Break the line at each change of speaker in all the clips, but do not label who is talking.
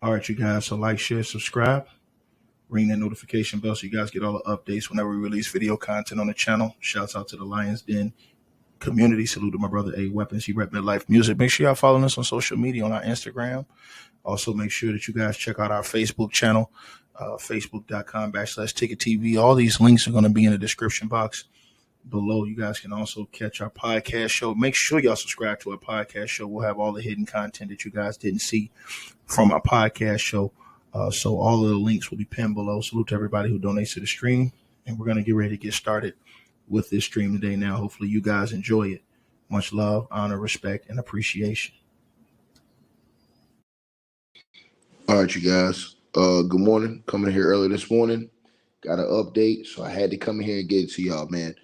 All right, you guys. So like, share, subscribe, ring that notification bell so you guys get all the updates whenever we release video content on the channel. Shouts out to the Lions Den community. Salute to my brother A Weapons. He repping the life music. Make sure y'all following us on social media on our Instagram. Also, make sure that you guys check out our Facebook channel, facebook.com/Ticket TV. All these links are going to be in the description box below. You guys can also catch our podcast show. Make sure y'all subscribe to our podcast show. We'll have all the hidden content that you guys didn't see from our podcast show. So all of the links will be pinned below. Salute to everybody who donates to the stream. And we're going to get ready to get started with this stream today now. Hopefully you guys enjoy it. Much love, honor, respect, and appreciation.
All right, you guys. Good morning. Coming here early this morning. Got an update, so I had to come in here and get it to y'all, man.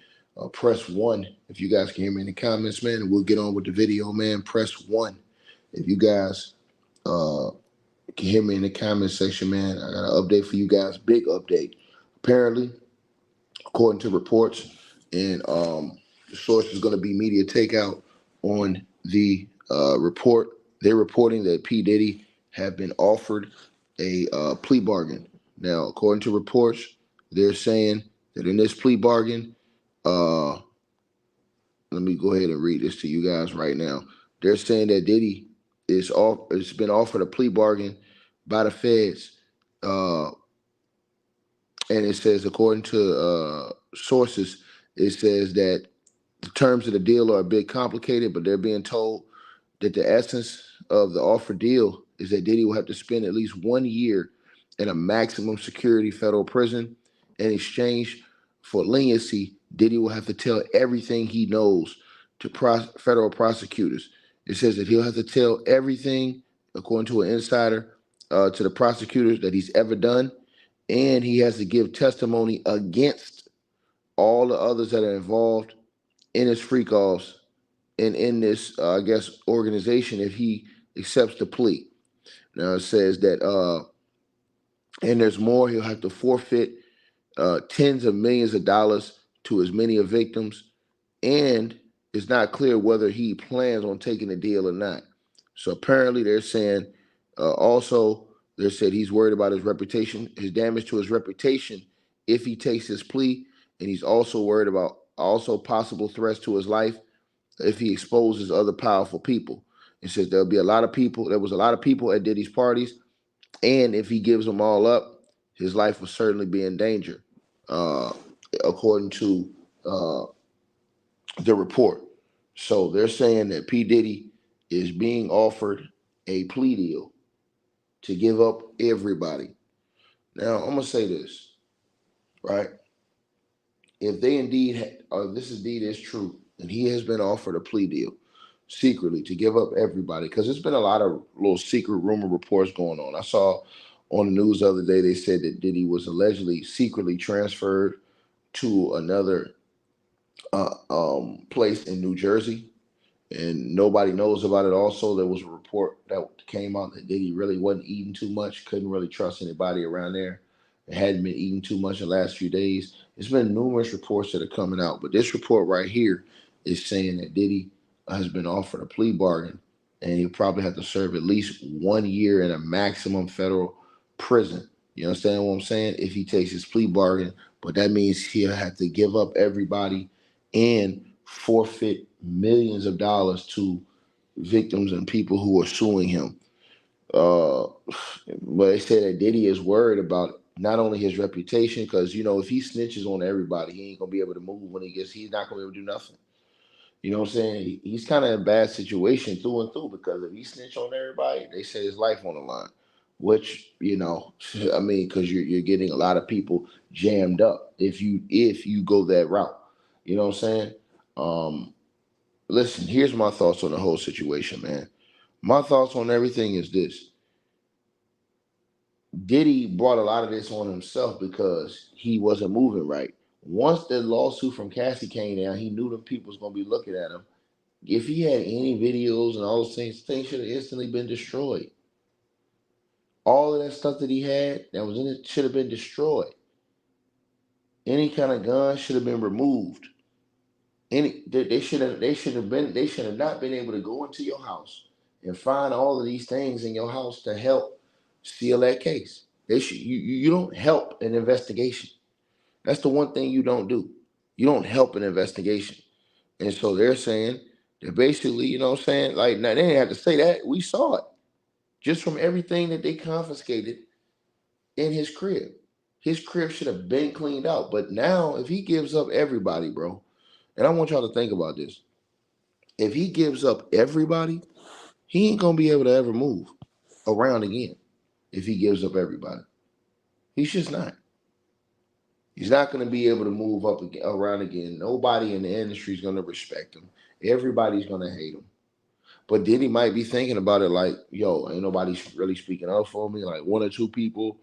Press 1 if you guys can hear me in the comments, man, and we'll get on with the video, man. Press 1 if you guys can hear me in the comments section, man. I got an update for you guys. Big update. Apparently, according to reports, and the source is going to be media takeout on the report. They're reporting that P. Diddy have been offered a plea bargain. Now, according to reports, they're saying that in this plea bargain, let me go ahead and read this to you guys right now. They're saying that Diddy it's been offered a plea bargain by the feds, and it says, according to sources, it says that the terms of the deal are a bit complicated, but they're being told that the essence of the offer deal is that Diddy will have to spend at least 1 year in a maximum security federal prison. In exchange for leniency, Diddy will have to tell everything he knows to federal prosecutors. It says that he'll have to tell everything, according to an insider, to the prosecutors that he's ever done, and he has to give testimony against all the others that are involved in his freak-offs and in this, organization if he accepts the plea. Now it says that, and there's more, he'll have to forfeit tens of millions of dollars to as many of victims, and it's not clear whether he plans on taking the deal or not. So apparently they're saying, also, they said he's worried about his reputation, his damage to his reputation if he takes his plea, and he's also worried about also possible threats to his life if he exposes other powerful people. It says there'll be a lot of people. There was a lot of people at Diddy's parties, and if he gives them all up, his life will certainly be in danger, uh, according to the report. So they're saying that P. Diddy is being offered a plea deal to give up everybody. Now I'm gonna say this, right? If they indeed, this indeed is true, and he has been offered a plea deal secretly to give up everybody, because there's been a lot of little secret rumor reports going on. I saw on the news the other day they said that Diddy was allegedly secretly transferred to another place in New Jersey, and nobody knows about it. Also, there was a report that came out that Diddy really wasn't eating too much, couldn't really trust anybody around there, and hadn't been eating too much in the last few days. There's been numerous reports that are coming out, but this report right here is saying that Diddy has been offered a plea bargain, and he'll probably have to serve at least 1 year in a maximum federal prison. You understand what I'm saying? If he takes his plea bargain, but that means he'll have to give up everybody and forfeit millions of dollars to victims and people who are suing him. Uh, but they say that Diddy is worried about not only his reputation, because if he snitches on everybody, he ain't gonna be able to move when he's not gonna be able to do nothing. You know what I'm saying? He's kind of in a bad situation through and through, because if he snitch on everybody, they say his life on the line. Which, I mean, because you're getting a lot of people jammed up if you go that route. You know what I'm saying? Um, Listen, here's my thoughts on the whole situation, man. My thoughts on everything is this: Diddy brought a lot of this on himself because he wasn't moving right. Once the lawsuit from Cassie came down, he knew the people was gonna be looking at him. If he had any videos and all those things should have instantly been destroyed. All of that stuff that he had that was in it should have been destroyed. Any kind of gun should have been removed. They should have not been able to go into your house and find all of these things in your house to help, Seal that case. You don't help an investigation. That's the one thing you don't do. You don't help an investigation. And so they're saying that basically, you know what I'm saying? Like, now they didn't have to say that. We saw it just from everything that they confiscated in his crib. His crib should have been cleaned out. But now, if he gives up everybody, bro, and I want y'all to think about this. If he gives up everybody, he ain't gonna be able to ever move around again. If he gives up everybody, he's just not. He's not gonna be able to move up again, around again. Nobody in the industry is gonna respect him. Everybody's gonna hate him. But then he might be thinking about it like, yo, ain't nobody really speaking up for me. Like one or two people,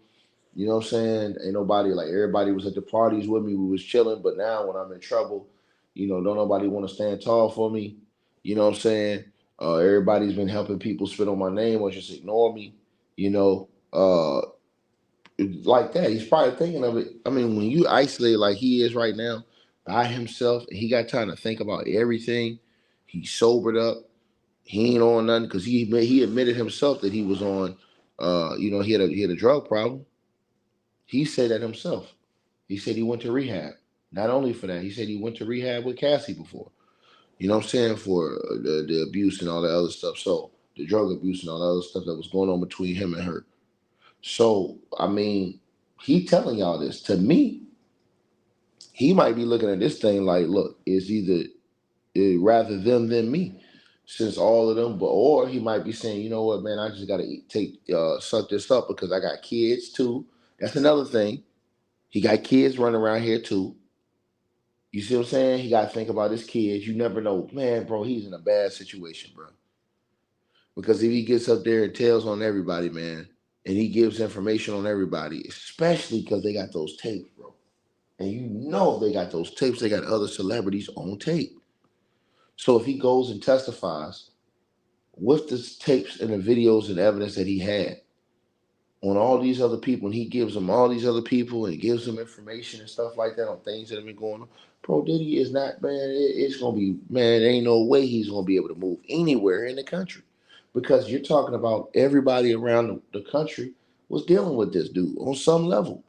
you know what I'm saying? Ain't nobody, like everybody was at the parties with me. We was chilling. But now when I'm in trouble, don't nobody want to stand tall for me. You know what I'm saying? Everybody's been helping people spit on my name or just ignore me. You know, like that. He's probably thinking of it. I mean, when you isolate like he is right now by himself, and he got time to think about everything, he's sobered up. He ain't on nothing because he admitted himself that he was on. He had a drug problem. He said that himself. He said he went to rehab. Not only for that, he said he went to rehab with Cassie before. You know what I'm saying? For the abuse and all that other stuff. So the drug abuse and all that other stuff that was going on between him and her. So I mean, he telling y'all this. To me, he might be looking at this thing like, look, it's either rather them than me, since all of them. But or he might be saying, you know what, man, I just gotta suck this up because I got kids too. That's another thing. He got kids running around here too. You see what I'm saying? He got to think about his kids. You never know, man, bro. He's in a bad situation, bro. Because if he gets up there and tells on everybody, man, and he gives information on everybody, especially because they got those tapes, bro. And you know they got those tapes. They got other celebrities on tape. So if he goes and testifies with the tapes and the videos and evidence that he had on all these other people, and he gives them all these other people and gives them information and stuff like that on things that have been going on. Bro, Diddy is not, man, it's gonna be, man, there ain't no way he's gonna be able to move anywhere in the country. Because you're talking about everybody around the country was dealing with this dude on some level.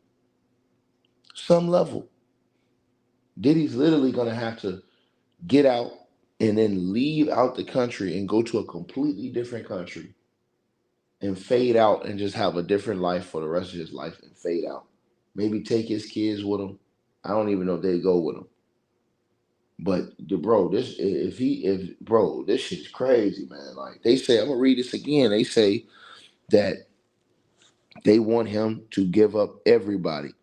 Some level. Diddy's literally gonna have to get out and then leave out the country and go to a completely different country and fade out and just have a different life for the rest of his life and fade out. Maybe take his kids with him. I don't even know if they go with him. But bro, this shit's crazy, man. Like they say, I'm gonna read this again. They say that they want him to give up everybody.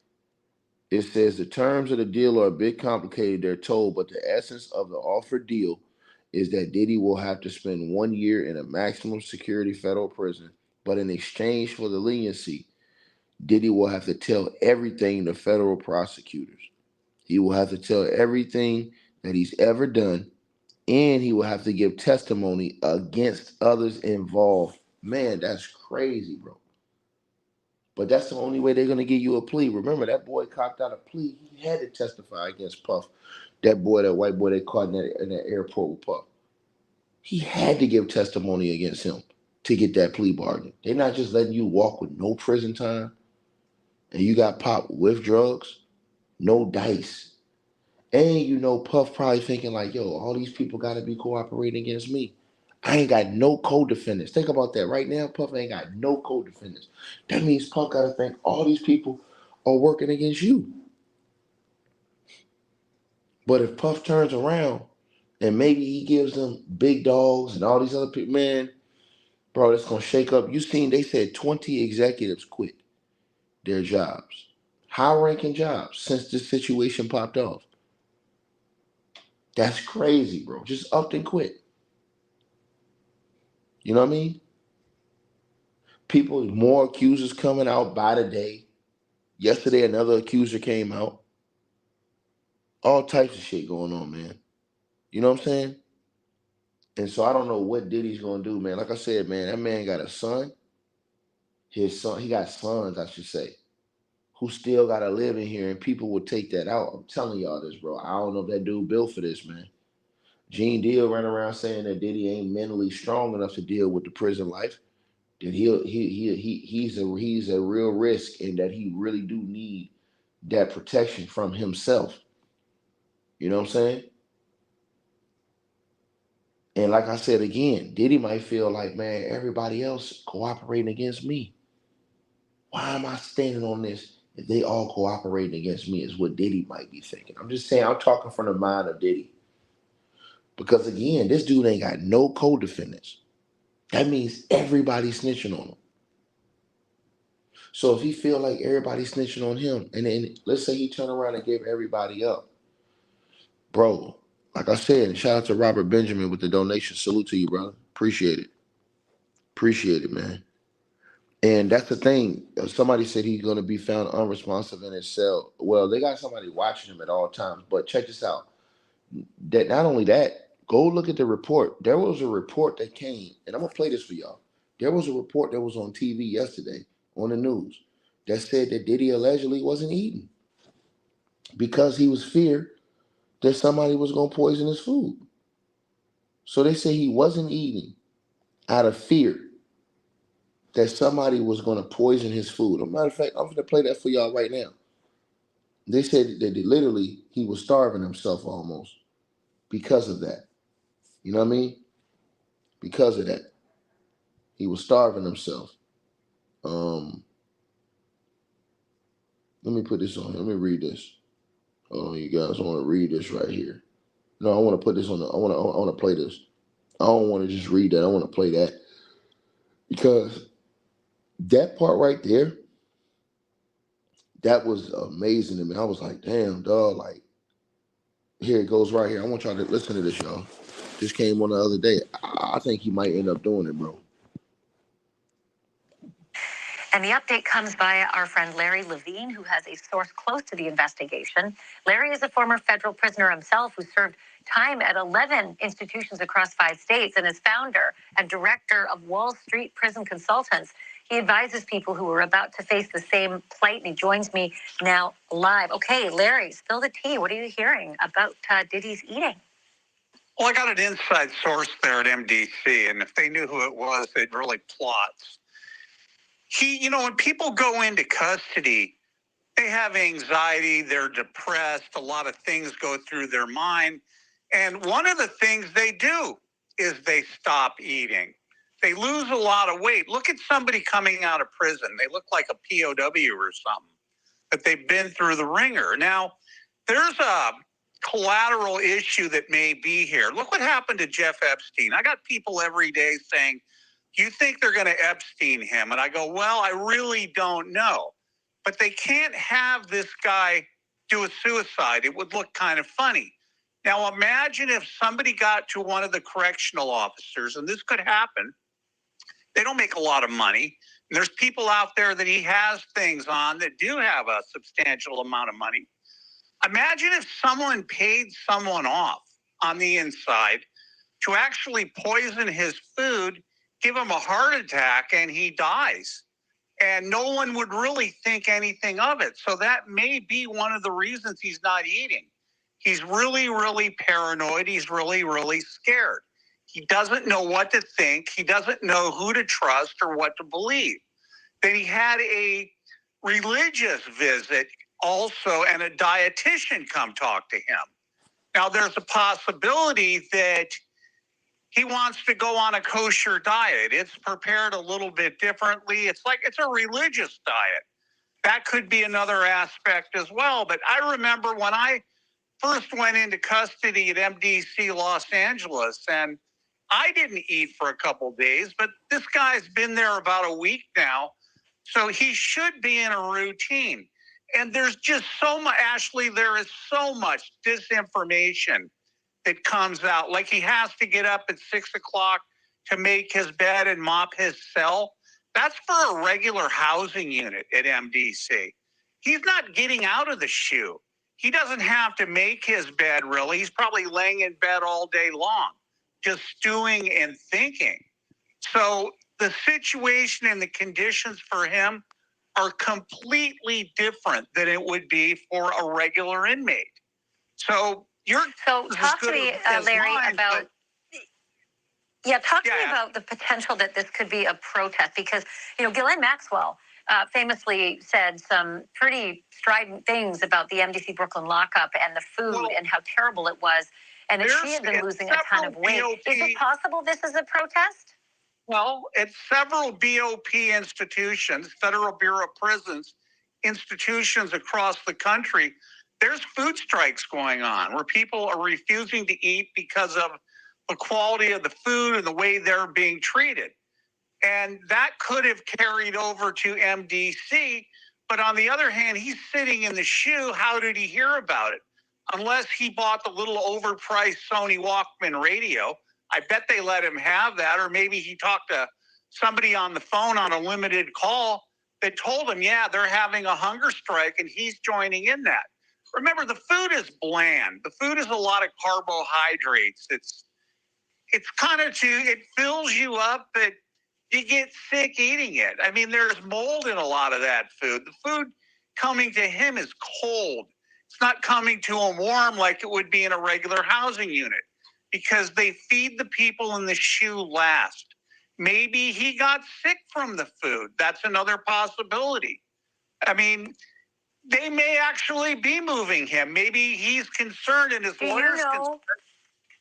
It says the terms of the deal are a bit complicated, they're told, but the essence of the offered deal is that Diddy will have to spend 1 year in a maximum security federal prison, but in exchange for the leniency, Diddy will have to tell everything to federal prosecutors. He will have to tell everything that he's ever done, and he will have to give testimony against others involved. Man, that's crazy, bro. But that's the only way they're gonna give you a plea. Remember, that boy copped out a plea. He had to testify against Puff. That boy, that white boy they caught in that airport with Puff. He had to give testimony against him to get that plea bargain. They're not just letting you walk with no prison time, and you got popped with drugs, no dice. And Puff probably thinking like, yo, all these people gotta be cooperating against me. I ain't got no co-defendants. Think about that right now. Puff ain't got no co-defendants. That means Puff gotta think all these people are working against you. But if Puff turns around and maybe he gives them big dogs and all these other people, man, bro, that's gonna shake up. You seen they said 20 executives quit their jobs. High ranking jobs since this situation popped off. That's crazy, bro. Just upped and quit. You know what I mean? People, more accusers coming out by the day. Yesterday, another accuser came out. All types of shit going on, man. You know what I'm saying? And so I don't know what Diddy's gonna do, man. Like I said, man, that man got a son. His son, he got sons, I should say, who still gotta live in here, and people will take that out. I'm telling y'all this, bro. I don't know if that dude built for this, man. Gene Deal ran around saying that Diddy ain't mentally strong enough to deal with the prison life. that he's a real risk, and that he really do need that protection from himself. You know what I'm saying? And like I said again, Diddy might feel like, man, everybody else cooperating against me. Why am I standing on this if they all cooperating against me? Is what Diddy might be thinking. I'm just saying, I'm talking from the mind of Diddy. Because again, this dude ain't got no co-defendants. That means everybody snitching on him. So if he feel like everybody snitching on him, and then let's say he turn around and gave everybody up, bro. Like I said, shout out to Robert Benjamin with the donation. Salute to you, brother. Appreciate it. Appreciate it, man. And that's the thing. Somebody said he's going to be found unresponsive in his cell. Well, they got somebody watching him at all times. But check this out. That not only that, go look at the report. There was a report that came, and I'm gonna play this for y'all. There was a report that was on TV yesterday on the news that said that Diddy allegedly wasn't eating because he was feared that somebody was gonna poison his food. So they say he wasn't eating out of fear that somebody was gonna poison his food. As a matter of fact, I'm gonna play that for y'all right now. They said that literally he was starving himself almost because of that. You know what I mean? Because of that. He was starving himself. Let me put this on here. Let me read this. Oh, you guys, I want to read this right here. No, I want to put this on. I want to play this. I don't want to just read that. I want to play that because that part right there, that was amazing to me. I was like, damn, dog. Like, here it goes right here. I want y'all to listen to this, y'all. This came on the other day. I think he might end up doing it, bro.
And the update comes via our friend Larry Levine, who has a source close to the investigation. Larry is a former federal prisoner himself who served time at 11 institutions across 5 states and is founder and director of Wall Street Prison Consultants. He advises people who are about to face the same plight, and he joins me now live. Okay, Larry, spill the tea. What are you hearing about Diddy's eating?
Well, I got an inside source there at MDC, and if they knew who it was, they'd really plot. When people go into custody, they have anxiety, they're depressed, a lot of things go through their mind. And one of the things they do is they stop eating. They lose a lot of weight. Look at somebody coming out of prison. They look like a POW or something, but they've been through the ringer. Now, there's a collateral issue that may be here. Look what happened to Jeff Epstein. I got people every day saying, you think they're going to Epstein him? And I go, well, I really don't know. But they can't have this guy do a suicide. It would look kind of funny. Now, imagine if somebody got to one of the correctional officers, and this could happen. They don't make a lot of money. And there's people out there that he has things on that do have a substantial amount of money. Imagine if someone paid someone off on the inside to actually poison his food, give him a heart attack, and he dies. And no one would really think anything of it. So that may be one of the reasons he's not eating. He's really, really paranoid. He's really, really scared. He doesn't know what to think. He doesn't know who to trust or what to believe. Then he had a religious visit also, and a dietitian come talk to him. Now, there's a possibility that he wants to go on a kosher diet. It's prepared a little bit differently. It's a religious diet. That could be another aspect as well. But I remember when I first went into custody at MDC Los Angeles, and I didn't eat for a couple days, but this guy's been there about a week now. So he should be in a routine. And there's just so much, Ashley, there is so much disinformation that comes out. Like he has to get up at 6 o'clock to make his bed and mop his cell. That's for a regular housing unit at MDC. He's not getting out of the shoe. He doesn't have to make his bed, really. He's probably laying in bed all day long, just stewing and thinking. So the situation and the conditions for him are completely different than it would be for a regular inmate. So
talk to me, Larry, about. Yeah, talk to me about the potential that this could be a protest because, Ghislaine Maxwell famously said some pretty strident things about the MDC Brooklyn lockup and the food and how terrible it was, and that she had been losing a ton of weight. Is it possible this is a protest?
Well, at several BOP institutions, Federal Bureau of Prisons, institutions across the country, there's food strikes going on where people are refusing to eat because of the quality of the food and the way they're being treated. And that could have carried over to MDC. But on the other hand, he's sitting in the shoe. How did he hear about it? Unless he bought the little overpriced Sony Walkman radio. I bet they let him have that. Or maybe he talked to somebody on the phone on a limited call that told him, yeah, they're having a hunger strike and he's joining in that. Remember, the food is bland. The food is a lot of carbohydrates. It's kind of it fills you up, but you get sick eating it. I mean, there's mold in a lot of that food. The food coming to him is cold. It's not coming to him warm like it would be in a regular housing unit because they feed the people in the shoe last. Maybe he got sick from the food. That's another possibility. I mean, they may actually be moving him. Maybe he's concerned and his lawyer's concerned.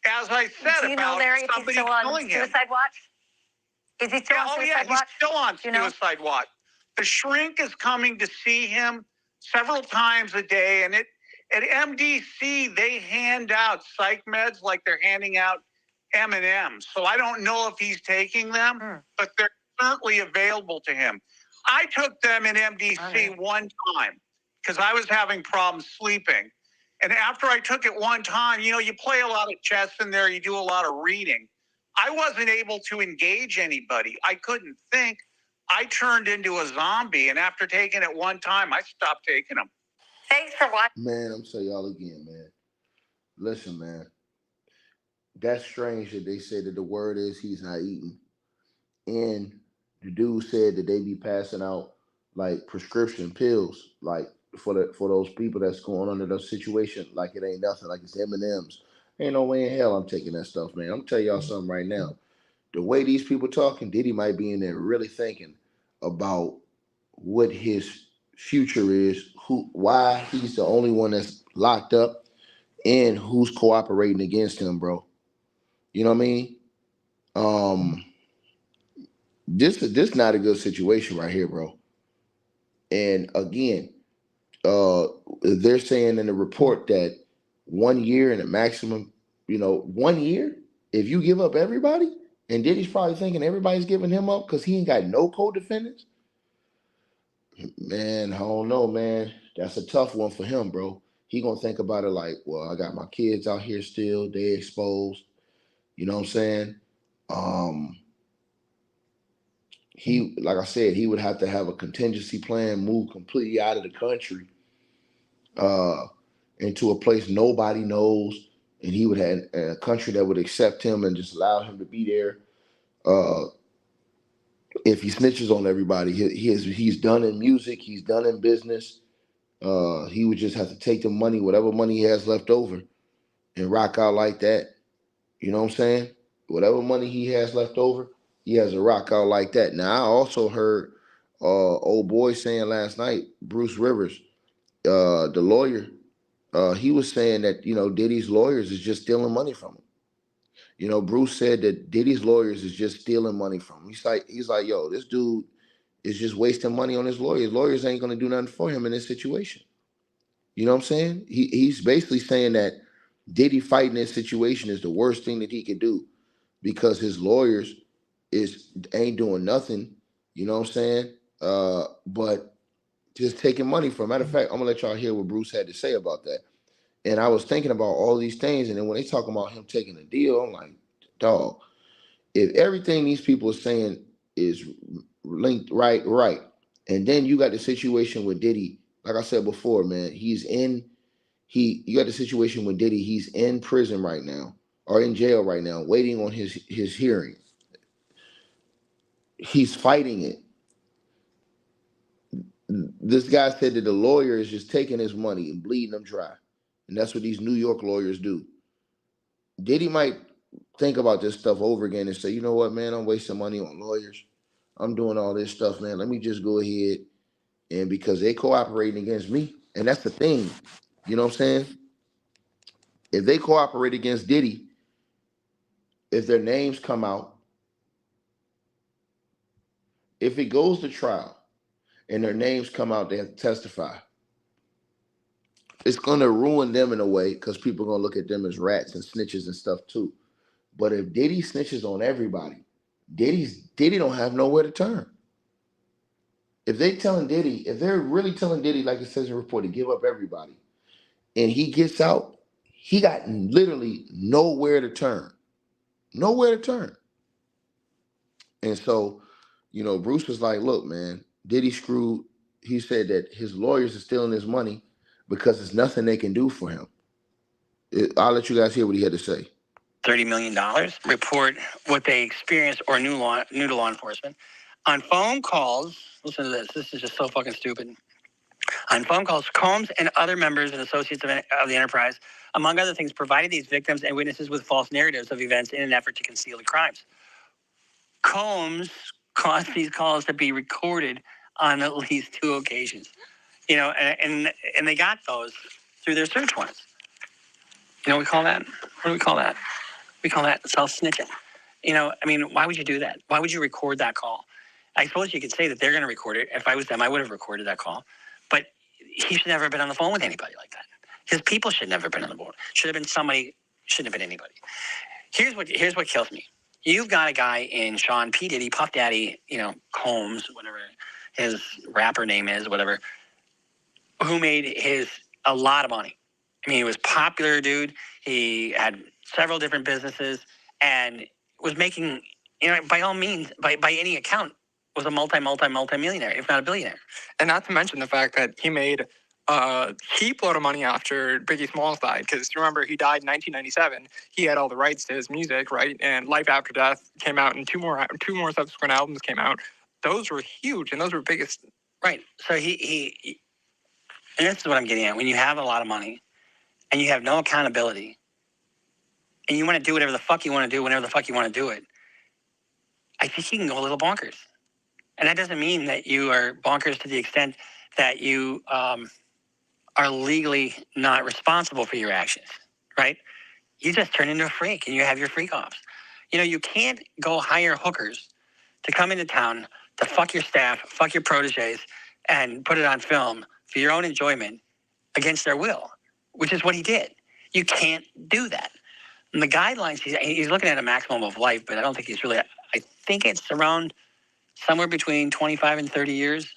As I said,
do you know, Larry, if he's still on suicide watch? Is he still on suicide watch?
He's still on suicide watch. The shrink is coming to see him several times a day. And at MDC, they hand out psych meds like they're handing out M&Ms. So I don't know if he's taking them, but they're certainly available to him. I took them in MDC one time because I was having problems sleeping. And after I took it one time, you play a lot of chess in there, you do a lot of reading. I wasn't able to engage anybody. I couldn't think. I turned into a zombie. And after taking it one time, I stopped taking them.
Thanks for watching.
Man, I'm going to tell y'all again, man. Listen, man. That's strange that they say that the word is he's not eating. And the dude said that they be passing out like prescription pills, like for those people that's going under the situation, like it ain't nothing, like it's M&Ms. Ain't no way in hell I'm taking that stuff, man. I'm telling y'all something right now. The way these people talking, Diddy might be in there really thinking about what his future is, why he's the only one that's locked up, and who's cooperating against him, bro. You know what I mean? This not a good situation right here, bro. And again, they're saying in the report that 1 year and a maximum, 1 year, if you give up everybody, and Diddy's probably thinking everybody's giving him up because he ain't got no co-defendants. Man, I don't know, man. That's a tough one for him, bro. He gonna think about it like, well, I got my kids out here still, they exposed. You know what I'm saying? He, like I said, he would have to have a contingency plan, move completely out of the country, into a place nobody knows, and he would have a country that would accept him and just allow him to be there. If he snitches on everybody, he's done in music, he's done in business. He would just have to take the money, whatever money he has left over, and rock out like that. You know what I'm saying? Whatever money he has left over, he has to rock out like that. Now, I also heard old boy saying last night, Bruce Rivers, the lawyer, he was saying that, Diddy's lawyers is just stealing money from him. Bruce said that Diddy's lawyers is just stealing money from him. He's like, yo, this dude is just wasting money on his lawyers. Lawyers ain't going to do nothing for him in this situation. You know what I'm saying? He's basically saying that Diddy fighting this situation is the worst thing that he could do because his lawyers ain't doing nothing. You know what I'm saying? But just taking money from. Matter of fact, I'm gonna let y'all hear what Bruce had to say about that. And I was thinking about all these things, and then when they talk about him taking a deal, I'm like, dog, if everything these people are saying is linked right, and then you got the situation with Diddy, like I said before, man, you got the situation with Diddy, he's in prison right now, or in jail right now, waiting on his hearing. He's fighting it. This guy said that the lawyer is just taking his money and bleeding him dry. And that's what these New York lawyers do. Diddy might think about this stuff over again and say, you know what, man, I'm wasting money on lawyers. I'm doing all this stuff, man. Let me just go ahead and because they cooperating against me. And that's the thing. You know what I'm saying? If they cooperate against Diddy, if their names come out, if it goes to trial and their names come out, they have to testify. It's going to ruin them in a way because people are going to look at them as rats and snitches and stuff too. But if Diddy snitches on everybody, Diddy don't have nowhere to turn. If they're really telling Diddy, like it says in the report, to give up everybody, and he gets out, he got literally nowhere to turn. Nowhere to turn. And so, Bruce was like, look, man, Diddy screwed. He said that his lawyers are stealing his money because there's nothing they can do for him. I'll let you guys hear what he had to say.
$30 million, report what they experienced or knew to law enforcement. On phone calls, listen to this. This is just so fucking stupid. On phone calls, Combs and other members and associates of the enterprise, among other things, provided these victims and witnesses with false narratives of events in an effort to conceal the crimes. Combs caused these calls to be recorded on at least 2 occasions. And they got those through their search warrants. You know what we call that? What do we call that? We call that self-snitching. Why would you do that? Why would you record that call? I suppose you could say that they're going to record it. If I was them, I would have recorded that call. But he should never have been on the phone with anybody like that. His people should never have been on the board. Should have been somebody, shouldn't have been anybody. Here's what kills me. You've got a guy in Sean P. Diddy, Puff Daddy, Combs, whatever his rapper name is, whatever, who made a lot of money. He was popular, dude. He had several different businesses and was making, by all means, by any account, was a multi-millionaire, if not a billionaire.
And not to mention the fact that he made a heap load of money after Biggie Smalls died. Because remember, he died in 1997. He had all the rights to his music, right? And Life After Death came out, and two more subsequent albums came out. Those were huge, and those were biggest.
Right. So he and this is what I'm getting at. When you have a lot of money and you have no accountability and you want to do whatever the fuck you want to do whenever the fuck you want to do it, I think you can go a little bonkers. And that doesn't mean that you are bonkers to the extent that you are legally not responsible for your actions, right? You just turn into a freak and you have your freak offs. You can't go hire hookers to come into town to fuck your staff, fuck your proteges, and put it on film for your own enjoyment against their will, which is what he did. You can't do that. And the guidelines, he's looking at a maximum of life, but I don't think he's really, I think it's around somewhere between 25 and 30 years.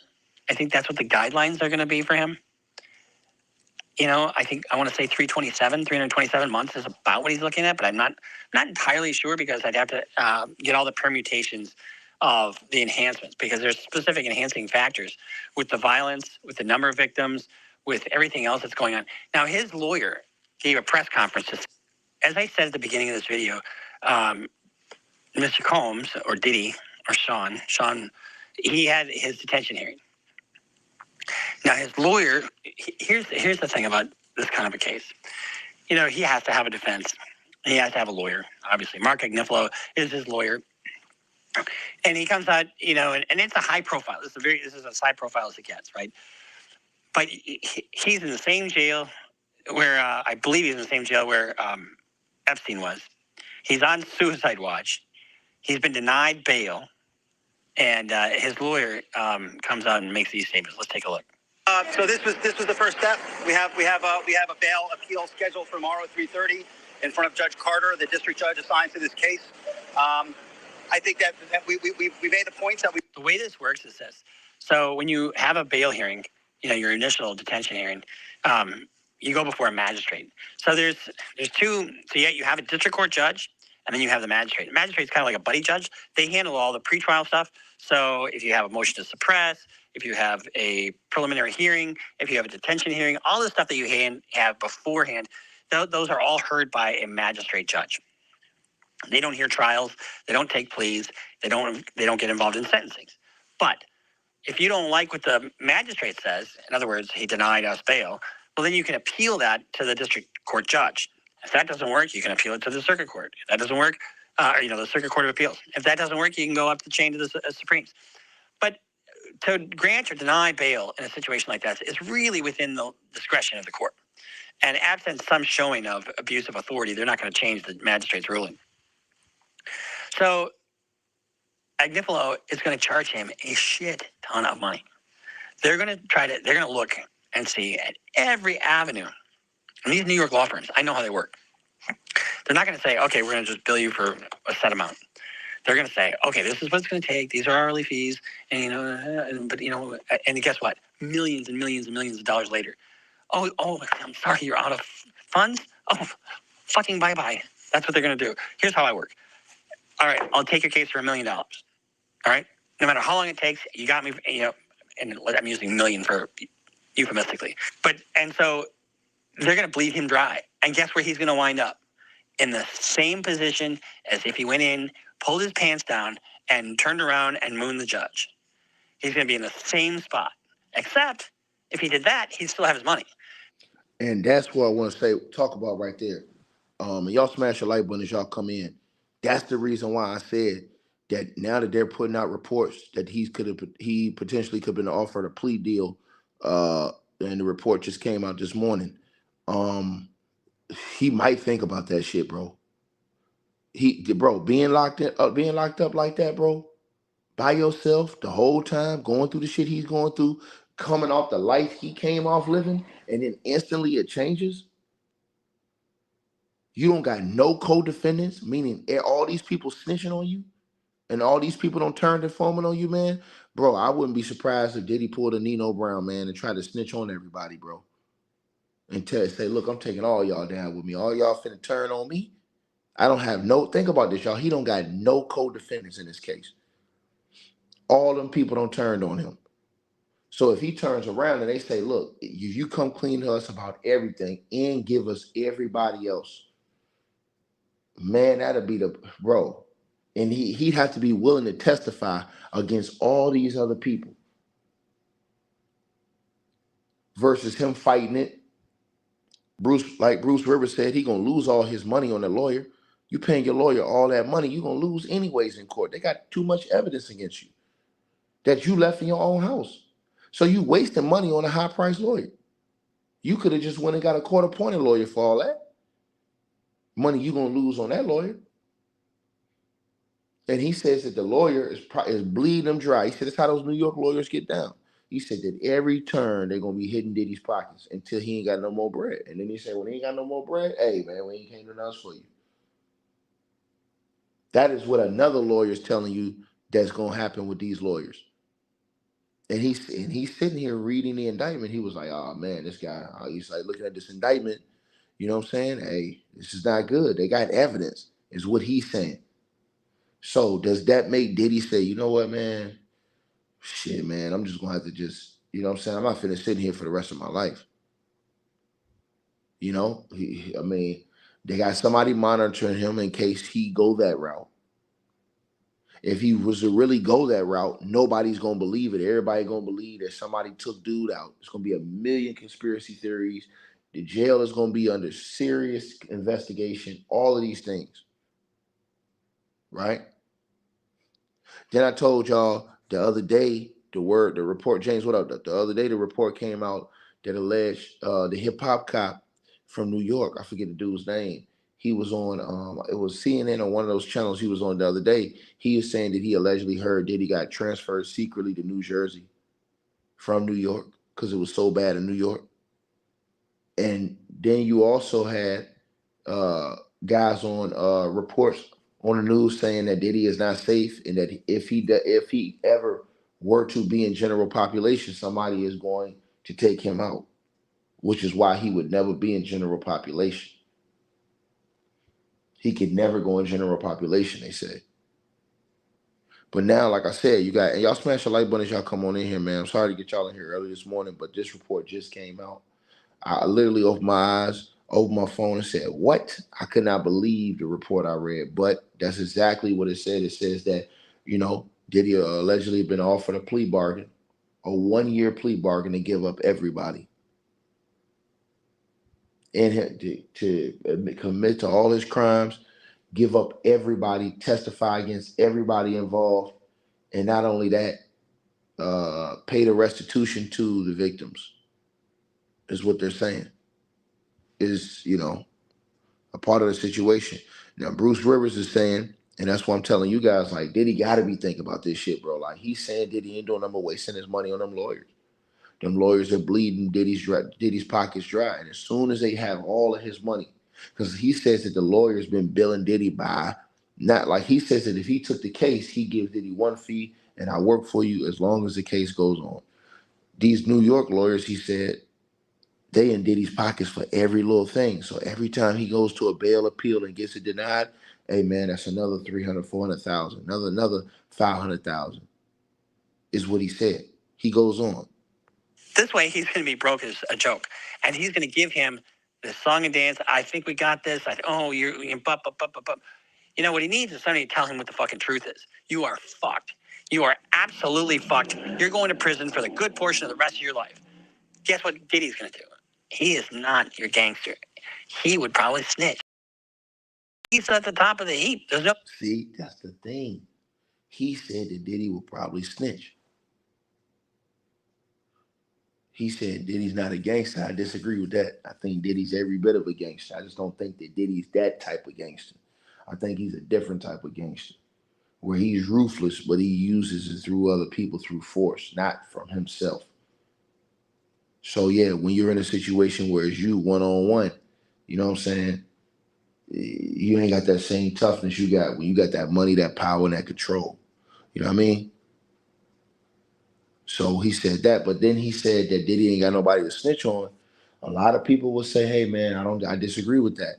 I think that's what the guidelines are going to be for him. I want to say 327 months is about what he's looking at, but I'm not entirely sure because I'd have to get all the permutations of the enhancements because there's specific enhancing factors with the violence, with the number of victims, with everything else that's going on. Now, his lawyer gave a press conference. As I said at the beginning of this video, Mr. Combs, or Diddy, or Sean, he had his detention hearing. Now, his lawyer, here's the thing about this kind of a case. He has to have a defense. He has to have a lawyer, obviously. Mark Agnifilo is his lawyer. And he comes out, and it's a high profile. This is as high profile as it gets, right? But he's in the same jail where, I believe he's in the same jail where Epstein was. He's on suicide watch. He's been denied bail. And his lawyer comes out and makes these statements. Let's take a look.
So this was the first step. We have a bail appeal scheduled for tomorrow at 3:30 in front of Judge Carter, the district judge assigned to this case. I think that we made the points that we.
The way this works is this. So when you have a bail hearing, your initial detention hearing, you go before a magistrate. So there's two. So you have a district court judge. And then you have the magistrate. The magistrate's kind of like a buddy judge. They handle all the pretrial stuff. So if you have a motion to suppress, if you have a preliminary hearing, if you have a detention hearing, all the stuff that you have beforehand, those are all heard by a magistrate judge. They don't hear trials. They don't take pleas. They don't get involved in sentencing. But if you don't like what the magistrate says, in other words, he denied us bail, well, then you can appeal that to the district court judge. If that doesn't work, you can appeal it to the circuit court. If that doesn't work, the Circuit Court of Appeals. If that doesn't work, you can go up the chain to the Supremes. But to grant or deny bail in a situation like that is really within the discretion of the court. And absent some showing of abuse of authority, they're not going to change the magistrate's ruling. So Agnifilo is going to charge him a shit ton of money. They're going to look and see at every avenue. And these New York law firms, I know how they work. They're not going to say, okay, we're going to just bill you for a set amount. They're going to say, okay, this is what it's going to take. These are hourly fees. And, and guess what? Millions and millions and millions of dollars later. Oh, I'm sorry, you're out of funds? Oh, fucking bye-bye. That's what they're going to do. Here's how I work. All right, I'll take your case for $1 million. All right? No matter how long it takes, you got me, and I'm using million for euphemistically. And so they're going to bleed him dry. And guess where he's going to wind up? In the same position as if he went in, pulled his pants down, and turned around and mooned the judge. He's going to be in the same spot. Except, if he did that, he'd still have his money.
And that's what I want to talk about right there. And y'all smash your like button as y'all come in. That's the reason why I said that now that they're putting out reports that he potentially could have been offered a plea deal, and the report just came out this morning. He might think about that shit, bro. Being locked up like that, bro, by yourself the whole time, going through the shit he's going through, coming off the life he came off living, and then instantly it changes. You don't got no co-defendants, meaning all these people snitching on you, and all these people don't turn informant on you, man. Bro, I wouldn't be surprised if Diddy pulled a Nino Brown, man, and tried to snitch on everybody, bro. And say, look, I'm taking all y'all down with me. All y'all finna turn on me. I don't have think about this, y'all. He don't got no co-defendants in this case. All them people don't turn on him. So if he turns around and they say, look, you come clean to us about everything and give us everybody else, man, that'll be the bro. And he'd have to be willing to testify against all these other people versus him fighting it. Bruce Rivers said, he gonna lose all his money on the lawyer. You paying your lawyer all that money, you're gonna lose anyways in court. They got too much evidence against you that you left in your own house. So you wasting money on a high-priced lawyer. You could have just went and got a court-appointed lawyer for all that money you're gonna lose on that lawyer. And he says that the lawyer is bleeding them dry. He said that's how those New York lawyers get down. He said that every turn they're gonna be hitting Diddy's pockets until he ain't got no more bread. And then he said, when he ain't got no more bread, hey man, we ain't do nothing for you. That is what another lawyer is telling you that's gonna happen with these lawyers. And he's sitting here reading the indictment. He was like, oh man, this guy. He's like looking at this indictment. You know what I'm saying? Hey, this is not good. They got evidence, is what he's saying. So does that make Diddy say, you know what, man? Shit, man, I'm just gonna have to just, you know what I'm saying? I'm not finna sit here for the rest of my life. You know, they got somebody monitoring him in case he go that route. If he was to really go that route, nobody's gonna believe it. Everybody gonna believe that somebody took dude out. It's gonna be a million conspiracy theories. The jail is gonna be under serious investigation. All of these things, right? Then I told y'all the other day the report. James, what up? The other day the report came out that alleged the hip hop cop from New York. I forget the dude's name. He was on, it was CNN on one of those channels he was on the other day. He is saying that he allegedly heard Diddy got transferred secretly to New Jersey from New York because it was so bad in New York. And then you also had guys on reports on the news saying that Diddy is not safe and that if he ever were to be in general population, somebody is going to take him out, which is why he would never be in general population. He could never go in general population, they say. But now, like I said, and y'all smash the like button as y'all come on in here, man. I'm sorry to get y'all in here early this morning, but this report just came out. I literally opened my eyes, opened my phone and said, what? I could not believe the report I read, but that's exactly what it said. It says that, Diddy allegedly been offered a plea bargain, a 1-year plea bargain to give up everybody. in him to commit to all his crimes, give up everybody, testify against everybody involved, and not only that, pay the restitution to the victims. Is what they're saying. Is a part of the situation. Now Bruce Rivers is saying, and that's why I'm telling you guys, like Diddy got to be thinking about this shit, bro. Like he's saying Diddy ain't doing nothing but wasting his money on them lawyers. Them lawyers are bleeding Diddy's pockets dry. And as soon as they have all of his money, because he says that the lawyer's been billing Diddy by not like he says that if he took the case, he gives Diddy one fee and I work for you as long as the case goes on. These New York lawyers, he said, they in Diddy's pockets for every little thing. So every time he goes to a bail appeal and gets it denied, hey man, that's another 300, 400,000, another 500,000 is what he said. He goes on.
This way, he's going to be broke as a joke. And he's going to give him the song and dance. I think we got this. You know, what he needs is somebody to tell him what the fucking truth is. You are fucked. You are absolutely fucked. You're going to prison for the good portion of the rest of your life. Guess what Diddy's going to do? He is not your gangster. He would probably snitch. He's at the top of the heap. There's no...
See, that's the thing. He said that Diddy will probably snitch. He said Diddy's not a gangster. I disagree with that. I think Diddy's every bit of a gangster. I just don't think that Diddy's that type of gangster. I think he's a different type of gangster where he's ruthless, but he uses it through other people through force, not from himself. So yeah, when you're in a situation where it's you one-on-one, you know what I'm saying? You ain't got that same toughness you got when you got that money, that power, and that control. You know what I mean? So he said that, but then he said that Diddy ain't got nobody to snitch on. A lot of people will say, hey man, I disagree with that.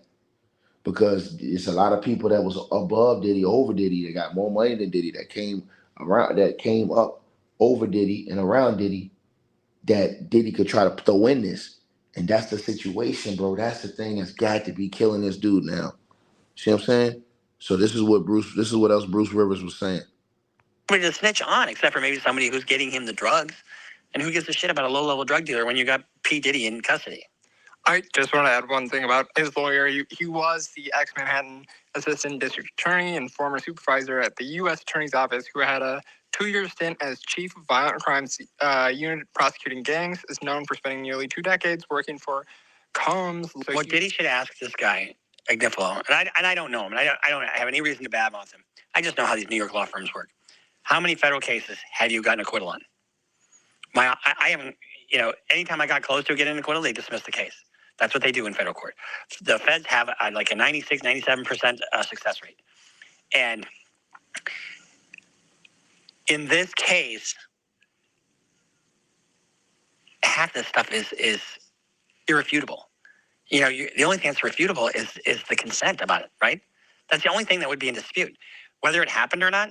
Because it's a lot of people that was above Diddy, over Diddy, that got more money than Diddy, that came up over Diddy and around Diddy, that Diddy could try to throw in this. And that's the situation, bro. That's the thing that's got to be killing this dude now. See what I'm saying? So this is what else Bruce Rivers was saying.
To snitch on, except for maybe somebody who's getting him the drugs. And who gives a shit about a low-level drug dealer when you got P. Diddy in custody?
I just want to add one thing about his lawyer. He was the ex-Manhattan assistant district attorney and former supervisor at the U.S. Attorney's Office who had a 2-year stint as chief of violent crimes unit prosecuting gangs, is known for spending nearly 2 decades working for Combs. So
what Diddy should ask this guy, Agnifilo, and I don't know him, and I don't have any reason to badmouth him. I just know how these New York law firms work. How many federal cases have you gotten acquittal on? I haven't, anytime I got close to getting an acquittal, they dismissed the case. That's what they do in federal court. The feds have like a 96, 97% success rate. And in this case, half this stuff is irrefutable. The only thing that's refutable is the consent about it, right? That's the only thing that would be in dispute. Whether it happened or not,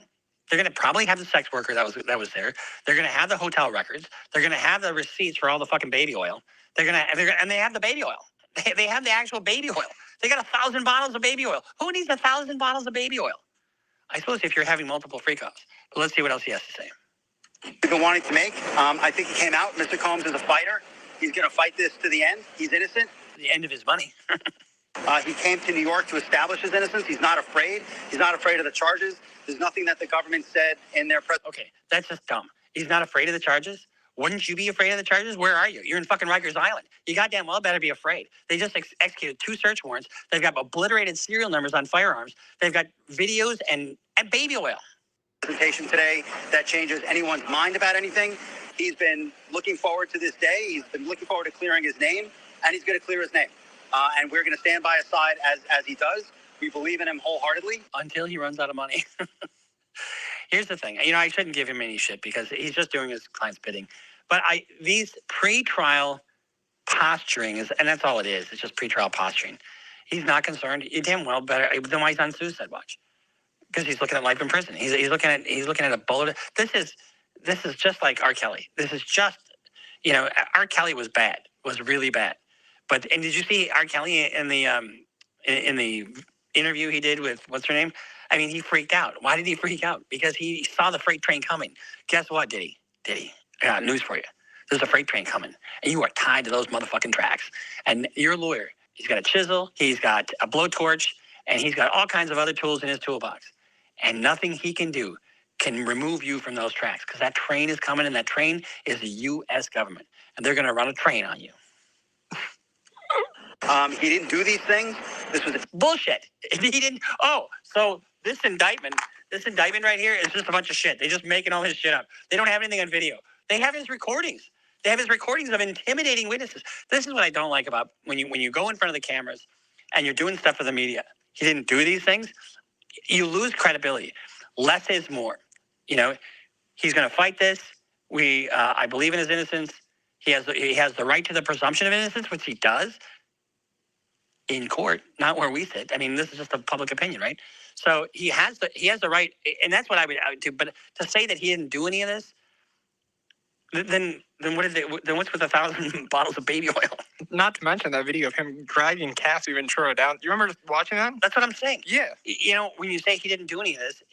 they're going to probably have the sex worker that was there. They're going to have the hotel records. They're going to have the receipts for all the fucking baby oil. And they have the baby oil. They have the actual baby oil. They got 1,000 bottles of baby oil. Who needs 1,000 bottles of baby oil? I suppose if you're having multiple freak-offs. But let's see what else he has to say. We've been wanting to make. I think he came out. Mr. Combs is a fighter. He's going to fight this to the end. He's innocent. The end of his money. He came to New York to establish his innocence. He's not afraid. He's not afraid of the charges. There's nothing that the government said in their press. Okay, that's just dumb. He's not afraid of the charges? Wouldn't you be afraid of the charges? Where are you? You're in fucking Rikers Island. You goddamn well better be afraid. They just executed 2 search warrants. They've got obliterated serial numbers on firearms. They've got videos and baby oil. Presentation today that changes anyone's mind about anything. He's been looking forward to this day. He's been looking forward to clearing his name, and he's going to clear his name. And we're going to stand by his side as he does. We believe in him wholeheartedly. Until he runs out of money. Here's the thing. I shouldn't give him any shit because he's just doing his client's bidding. But these pre-trial posturing, and that's all it is. It's just pre-trial posturing. He's not concerned. You damn well better. Then why he's on suicide watch? Because he's looking at life in prison. He's looking at a bullet. This is just like R. Kelly. This is just, R. Kelly was really bad. And did you see R. Kelly in the interview he did with what's her name? I mean, he freaked out. Why did he freak out? Because he saw the freight train coming. Guess what, Diddy? I got news for you. There's a freight train coming, and you are tied to those motherfucking tracks. And your lawyer
He's got a chisel. He's got a blowtorch. And he's got all kinds of other tools in his toolbox. And nothing he can do can remove you from those tracks, because that train is coming, and that train is the U.S. government. And they're going to run a train on you.
He didn't do these things. This was
bullshit. He didn't. Oh, so this indictment right here is just a bunch of shit. They're just making all his shit up. They don't have anything on video. They have his recordings. They have his recordings of intimidating witnesses. This is what I don't like about when you go in front of the cameras and you're doing stuff for the media. He didn't do these things. You lose credibility. Less is more. You know, he's going to fight this. I believe in his innocence. He has the right to the presumption of innocence, which he does in court, not where we sit. I mean, this is just a public opinion, right? So he has the right, and that's what I would do. But to say that he didn't do any of this, then what is it? Then what's with 1,000 bottles of baby oil?
Not to mention that video of him dragging Cassie Ventura down. You remember watching that?
That's what I'm saying.
Yeah.
You know, when you say he didn't do any of this,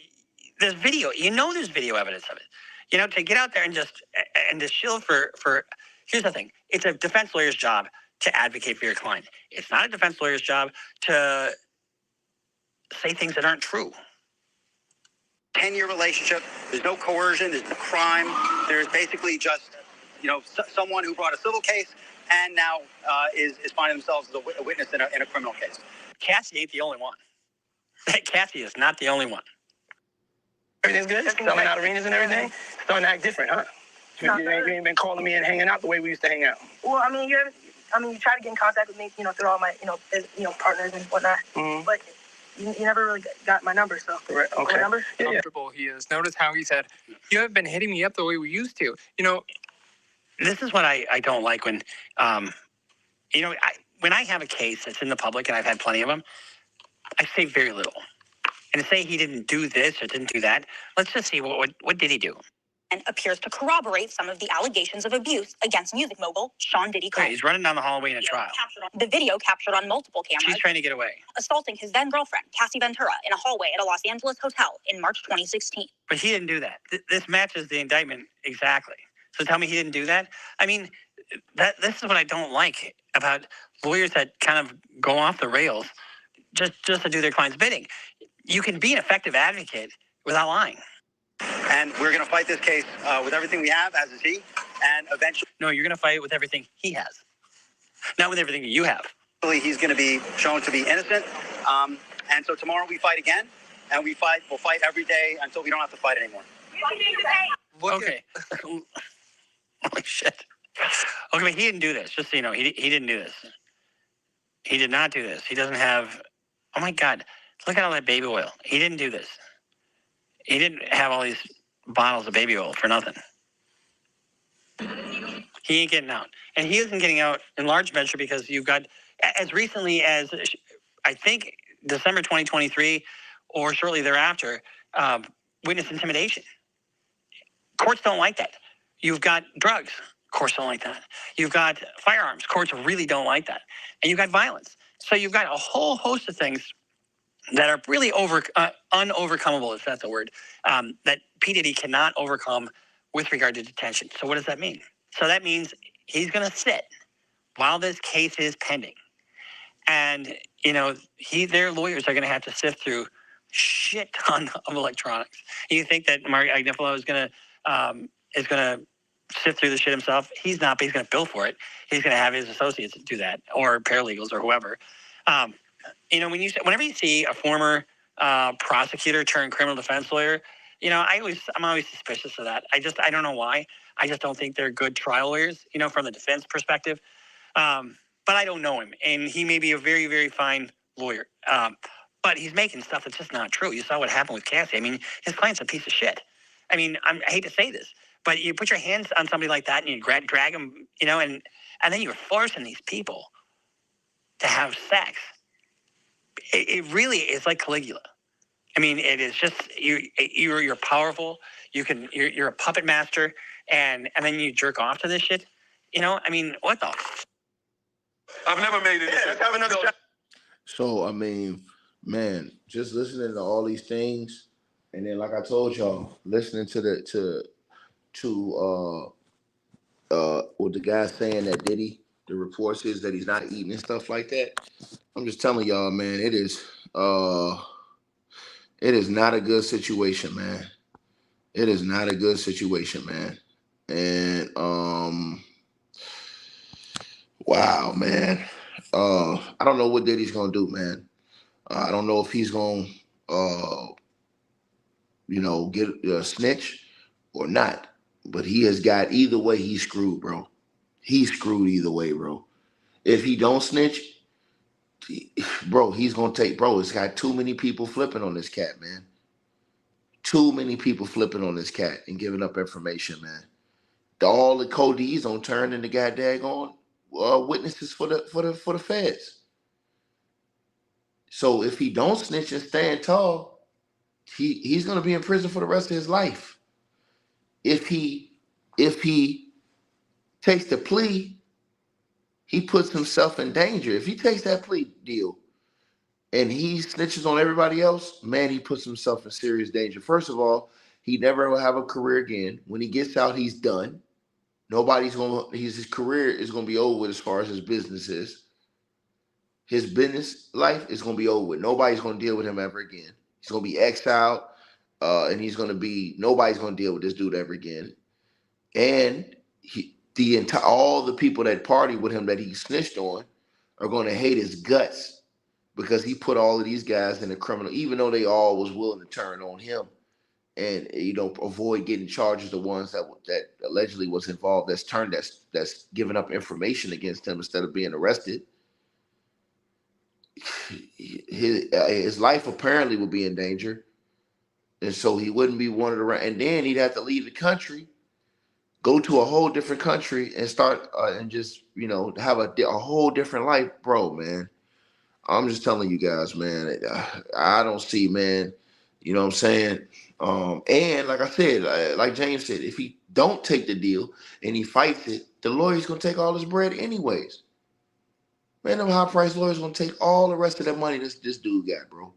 there's video. You know, there's video evidence of it. You know, to get out there and to shield for. Here's the thing: it's a defense lawyer's job to advocate for your client. It's not a defense lawyer's job to say things that aren't true.
10-year relationship. There's no coercion. There's no crime. There's basically just, someone who brought a civil case and now is finding themselves as a witness in a criminal case.
Cassie ain't the only one. Cassie is not the only one.
Everything's good? Selling out arenas and everything? Starting to act different, huh? You ain't been calling me and hanging out the way we used to hang out.
Well, I mean, you try to get in contact with me, through all my, partners and whatnot. Mm-hmm. But you never really got my number, so.
Right, okay.
My number?
Yeah. Comfortable he is. Notice how he said, you haven't been hitting me up the way we used to. You know,
this is what I don't like when, when I have a case that's in the public, and I've had plenty of them, I say very little. And to say he didn't do this or didn't do that, let's just see what did he do?
And appears to corroborate some of the allegations of abuse against music mogul Sean Diddy.
Right, he's running down the hallway in a trial.
The video captured on multiple cameras.
She's trying to get away.
Assaulting his then girlfriend, Cassie Ventura, in a hallway at a Los Angeles hotel in March 2016.
But he didn't do that. This matches the indictment exactly. So tell me he didn't do that? I mean, this is what I don't like about lawyers that kind of go off the rails just to do their client's bidding. You can be an effective advocate without lying.
And we're going to fight this case with everything we have, as is he, and eventually...
No, you're going to fight it with everything he has, not with everything that you have.
He's going to be shown to be innocent. And so tomorrow we fight again, and we'll fight every day until we don't have to fight anymore.
Okay. Holy shit. Okay, but he didn't do this. Just so you know, he didn't do this. He did not do this. He doesn't have... Oh, my God. Look at all that baby oil. He didn't do this. He didn't have all these bottles of baby oil for nothing. He ain't getting out. And he isn't getting out in large measure because you've got, as recently as, I think, December 2023 or shortly thereafter, witness intimidation. Courts don't like that. You've got drugs. Courts don't like that. You've got firearms. Courts really don't like that. And you've got violence. So you've got a whole host of things that are really unovercomable, if that's a word, that P. Diddy cannot overcome with regard to detention. So what does that mean? So that means he's going to sit while this case is pending. And, their lawyers are going to have to sift through shit ton of electronics. You think that Mark Agnifilo is going to sift through the shit himself? He's not, but he's going to bill for it. He's going to have his associates do that, or paralegals or whoever. Whenever you see a former prosecutor turned criminal defense lawyer, I'm always suspicious of that. I don't know why. I just don't think they're good trial lawyers, from the defense perspective. But I don't know him, and he may be a very, very fine lawyer. But he's making stuff that's just not true. You saw what happened with Cassie. I mean, his client's a piece of shit. I mean, I hate to say this, but you put your hands on somebody like that and you drag them, and then you're forcing these people to have sex. It really is like Caligula. I mean, it is just you're powerful. You're a puppet master, and then you jerk off to this shit. I mean, what the?
I've never made it. Let's have another shot.
So I mean, man, just listening to all these things, and then like I told y'all, listening to what the guy saying that Diddy the reports is that he's not eating and stuff like that. I'm just telling y'all, man, it is not a good situation, man. It is not a good situation, man. And wow, man. I don't know what Diddy's gonna do, man. I don't know if he's gonna get a snitch or not. But he has got either way. He's screwed, bro. He's screwed either way, bro. If he don't snitch, bro, he's gonna take. Bro, it's got too many people flipping on this cat, man. Too many people flipping on this cat and giving up information, man. All the codees on turn into goddamn on witnesses for the feds. So if he don't snitch and stand tall, he's gonna be in prison for the rest of his life. If he takes the plea, he puts himself in danger. If he takes that plea deal and he snitches on everybody else, man, he puts himself in serious danger. First of all, he never will have a career again. When he gets out, he's done. His career is gonna be over with as far as his business is. His business life is gonna be over with. Nobody's gonna deal with him ever again. He's gonna be exiled, and nobody's gonna deal with this dude ever again. And all the people that party with him that he snitched on are gonna hate his guts because he put all of these guys in a criminal, even though they all was willing to turn on him and avoid getting charged. The ones that allegedly was involved, that's giving up information against him instead of being arrested. His life apparently would be in danger, and so he wouldn't be wanted around. And then he'd have to leave the country, go to a whole different country, and start and just have a whole different life, bro. Man, I'm just telling you guys, man. I don't see, man. You know what I'm saying? And like I said, like James said, if he don't take the deal and he fights it, the lawyer's gonna take all his bread anyways. Man, them high-priced lawyers gonna take all the rest of that money this dude got, bro.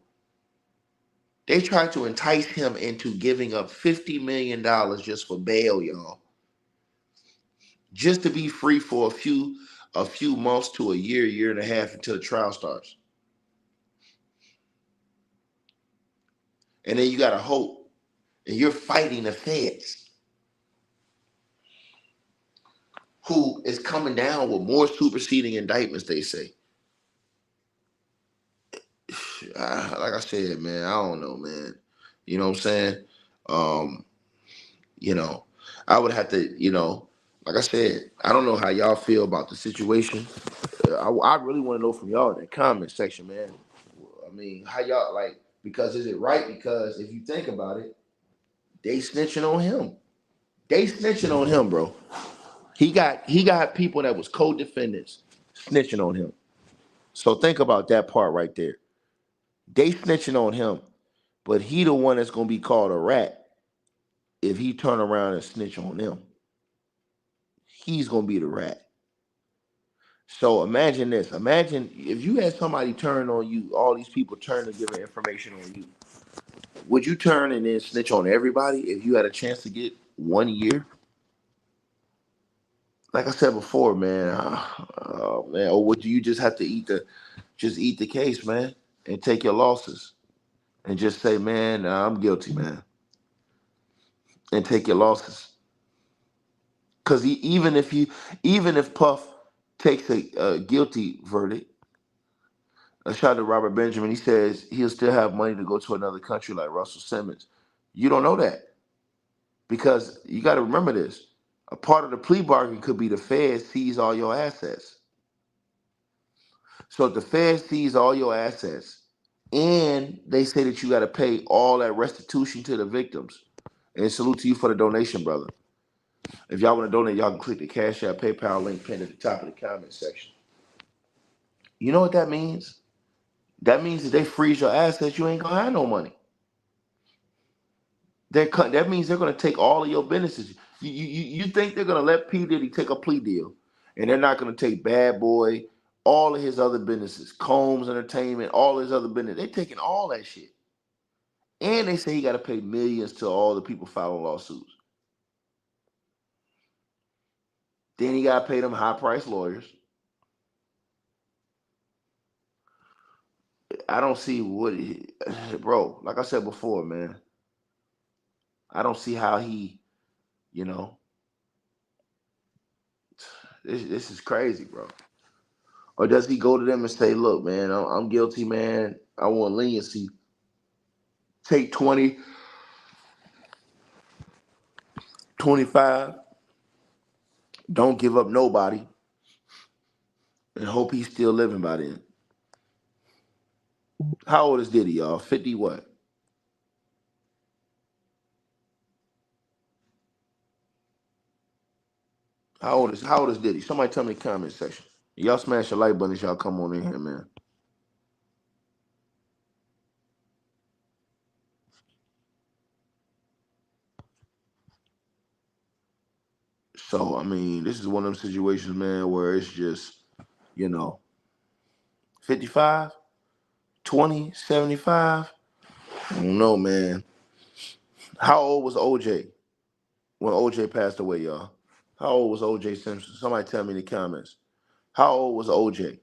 They tried to entice him into giving up $50 million just for bail, y'all. Just to be free for a few months to a year and a half until the trial starts. And then you gotta hope, and you're fighting the feds, who is coming down with more superseding indictments, they say. Like I said, man, I don't know, man. You know what I'm saying? I would have to, like I said, I don't know how y'all feel about the situation. I really want to know from y'all in the comment section, man. I mean, how y'all because is it right? Because if you think about it, they snitching on him. They snitching on him, bro. He got people that was co-defendants snitching on him. So think about that part right there. They snitching on him, but he the one that's gonna be called a rat if he turn around and snitch on them. He's gonna be the rat. So imagine this. Imagine if you had somebody turn on you, all these people turn to give information on you. Would you turn and then snitch on everybody if you had a chance to get 1 year? Like I said before, man, man, or would you just have to eat the case, man, and take your losses and just say, man, I'm guilty, man, and take your losses? Because even if Puff takes a guilty verdict, a shout out to Robert Benjamin, he says he'll still have money to go to another country like Russell Simmons. You don't know that because you got to remember this. A part of the plea bargain could be the Fed seize all your assets. So if the Fed seize all your assets and they say that you got to pay all that restitution to the victims, and salute to you for the donation, brother. If y'all want to donate, y'all can click the Cash App, PayPal link pinned at the top of the comment section. You know what that means? That means that they freeze your assets, you ain't gonna have no money. That means they're gonna take all of your businesses. You think they're gonna let P. Diddy take a plea deal, and they're not gonna take Bad Boy, all of his other businesses, Combs Entertainment, all his other business. They're taking all that shit. And they say he gotta pay millions to all the people filing lawsuits. Then he gotta pay them high-priced lawyers. I don't see bro. Like I said before, man. I don't see how he, you know, this is crazy, bro. Or does he go to them and say, "Look, man, I'm guilty, man. I want leniency. Take 20, 25. Don't give up nobody, and hope he's still living by then." How old is Diddy, y'all? 50 what? How old is Diddy? Somebody tell me in the comment section. Y'all smash the like button as y'all come on in here, man. So, I mean, this is one of them situations, man, where it's just, you know, 55, 20, 75. I don't know, man. How old was OJ when OJ passed away, y'all? How old was OJ Simpson? Somebody tell me in the comments. How old was OJ?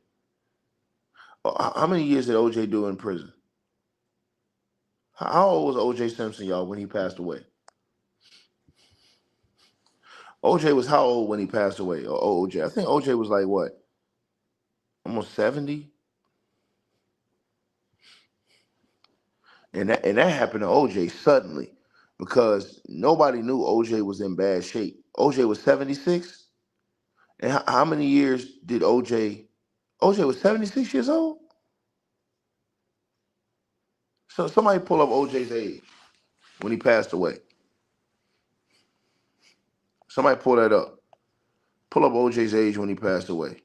How many years did OJ do in prison? How old was OJ Simpson, y'all, when he passed away? OJ was how old when he passed away? OJ. I think OJ was like what? Almost 70? And that happened to OJ suddenly because nobody knew OJ was in bad shape. OJ was 76? And how many years did OJ was 76 years old? So somebody pull up OJ's age when he passed away. Somebody pull that up. Pull up OJ's age when he passed away.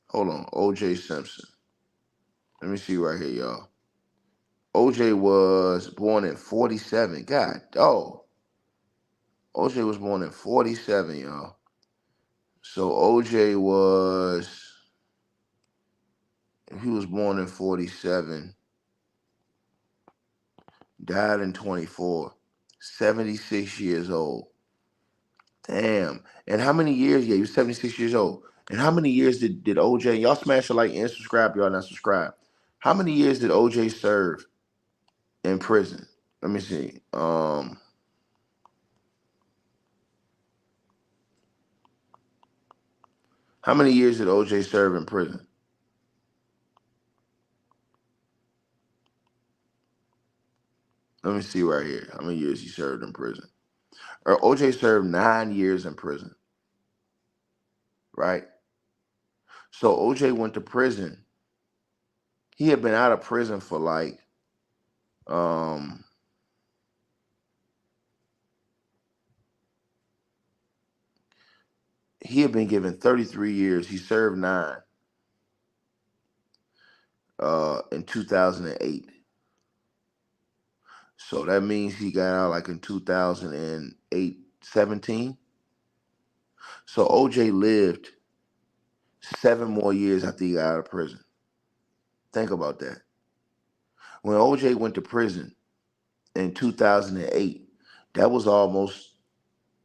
Hold on, OJ Simpson. Let me see right here, y'all. OJ was born in 47. God, OJ was born in 47, y'all. So he was born in 47, died in 24, 76 years old. Damn. And how many years? Yeah, he was 76 years old. And how many years did OJ, y'all smash the like and subscribe, y'all not subscribe. How many years did OJ serve in prison? Let me see. How many years did OJ serve in prison? Let me see right here. How many years he served in prison? OJ served 9 years in prison, right? So OJ went to prison. He had been out of prison for like, he had been given 33 years. He served 9 in 2008. So that means he got out like in 2008, 17. So OJ lived 7 more years after he got out of prison. Think about that. When OJ went to prison in 2008, that was almost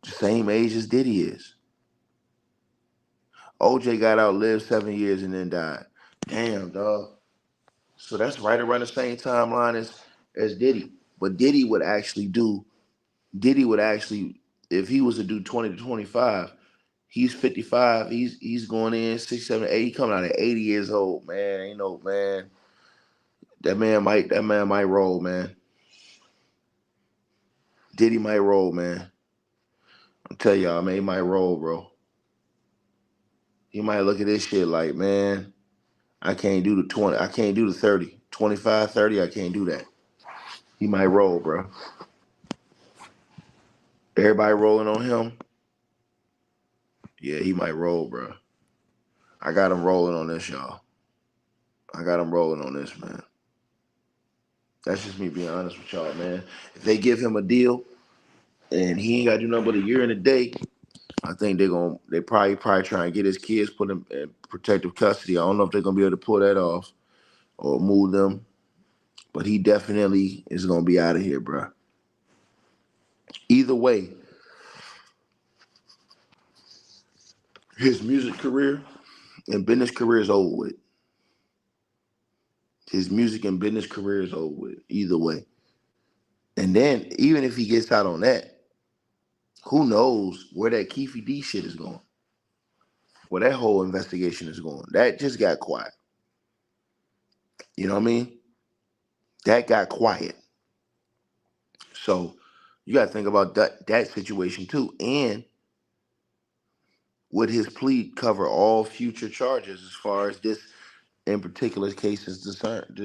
the same age as Diddy is. OJ got out, lived 7 years, and then died. Damn, dog. So that's right around the same timeline as Diddy. But Diddy would actually, if he was to do 20 to 25, he's 55. He's going in 6, 7, 8. He coming out at 80 years old, man. Ain't no man. That man might roll, man. Diddy might roll, man. I'll tell y'all, man, he might roll, bro. He might look at this shit like, man, I can't do the 20. I can't do the 30. 25, 30, I can't do that. He might roll, bro. Everybody rolling on him. Yeah, he might roll, bro. I got him rolling on this, y'all. I got him rolling on this, man. That's just me being honest with y'all, man. If they give him a deal and he ain't got to do nothing but a year and a day, I think they probably try and get his kids, put them in protective custody. I don't know if they're gonna be able to pull that off or move them, but he definitely is gonna be out of here, bro. Either way, his music career and business career is over with. His music and business career is over with, either way. And then, even if he gets out on that, who knows where that Keefe D shit is going, where that whole investigation is going. That just got quiet. You know what I mean? That got quiet. So you got to think about that situation too. And would his plea cover all future charges as far as this in particular case is discerned?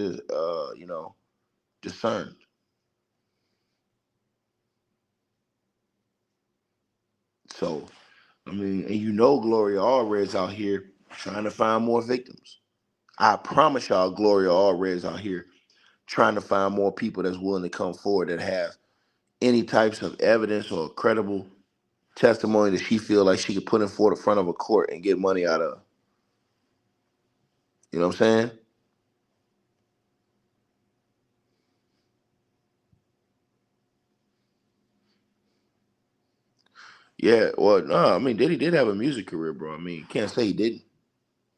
Discerned. So, I mean, and Gloria Allred's out here trying to find more victims. I promise y'all, Gloria Allred's out here trying to find more people that's willing to come forward that have any types of evidence or credible testimony that she feel like she could put in front of a court and get money out of. You know what I'm saying? Yeah, well, no, I mean, Diddy did have a music career, bro. I mean, you can't say he didn't.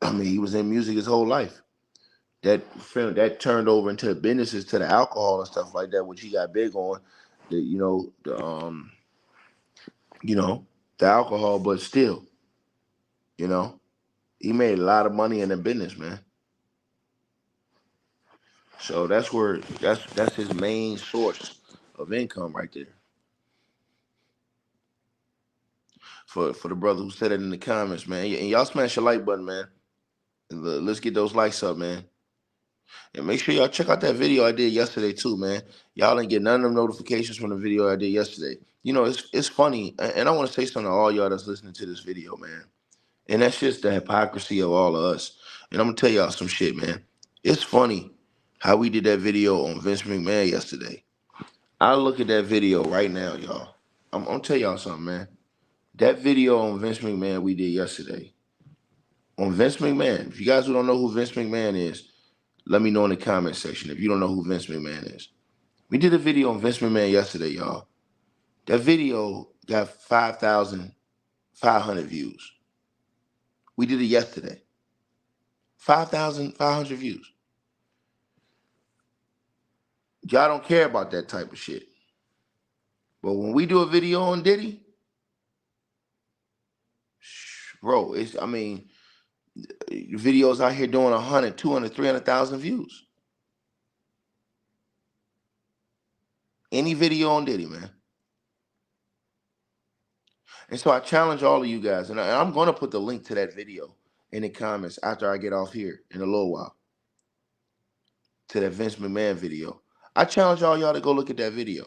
I mean, he was in music his whole life. That film that turned over into businesses to the alcohol and stuff like that, which he got big on. The alcohol, but still, he made a lot of money in the business, man. So that's his main source of income right there. For the brother who said it in the comments, man. And y'all smash the like button, man. Let's get those likes up, man. And make sure y'all check out that video I did yesterday too, man. Y'all didn't get none of them notifications from the video I did yesterday. It's funny, and I want to say something to all y'all that's listening to this video, man. And that's just the hypocrisy of all of us. And I'm gonna tell y'all some shit, man. It's funny how we did that video on Vince McMahon yesterday. I look at that video right now, y'all. I'm gonna tell y'all something, man. That video on Vince McMahon we did yesterday. On Vince McMahon. If you guys who don't know who Vince McMahon is, let me know in the comment section if you don't know who Vince McMahon is. We did a video on Vince McMahon yesterday, y'all. That video got 5,500 views. We did it yesterday. 5,500 views. Y'all don't care about that type of shit. But when we do a video on Diddy, bro, videos out here doing 100, 200, 300,000 views. Any video on Diddy, man. And so I challenge all of you guys, and I'm going to put the link to that video in the comments after I get off here in a little while, to that Vince McMahon video. I challenge all y'all to go look at that video.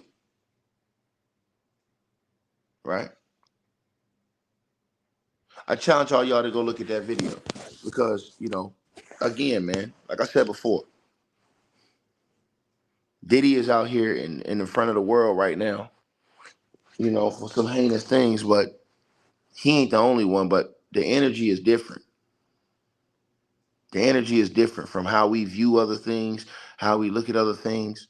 Right? I challenge all y'all to go look at that video because, again, man, like I said before, Diddy is out here in the front of the world right now, for some heinous things, but he ain't the only one, but the energy is different. The energy is different from how we view other things, how we look at other things.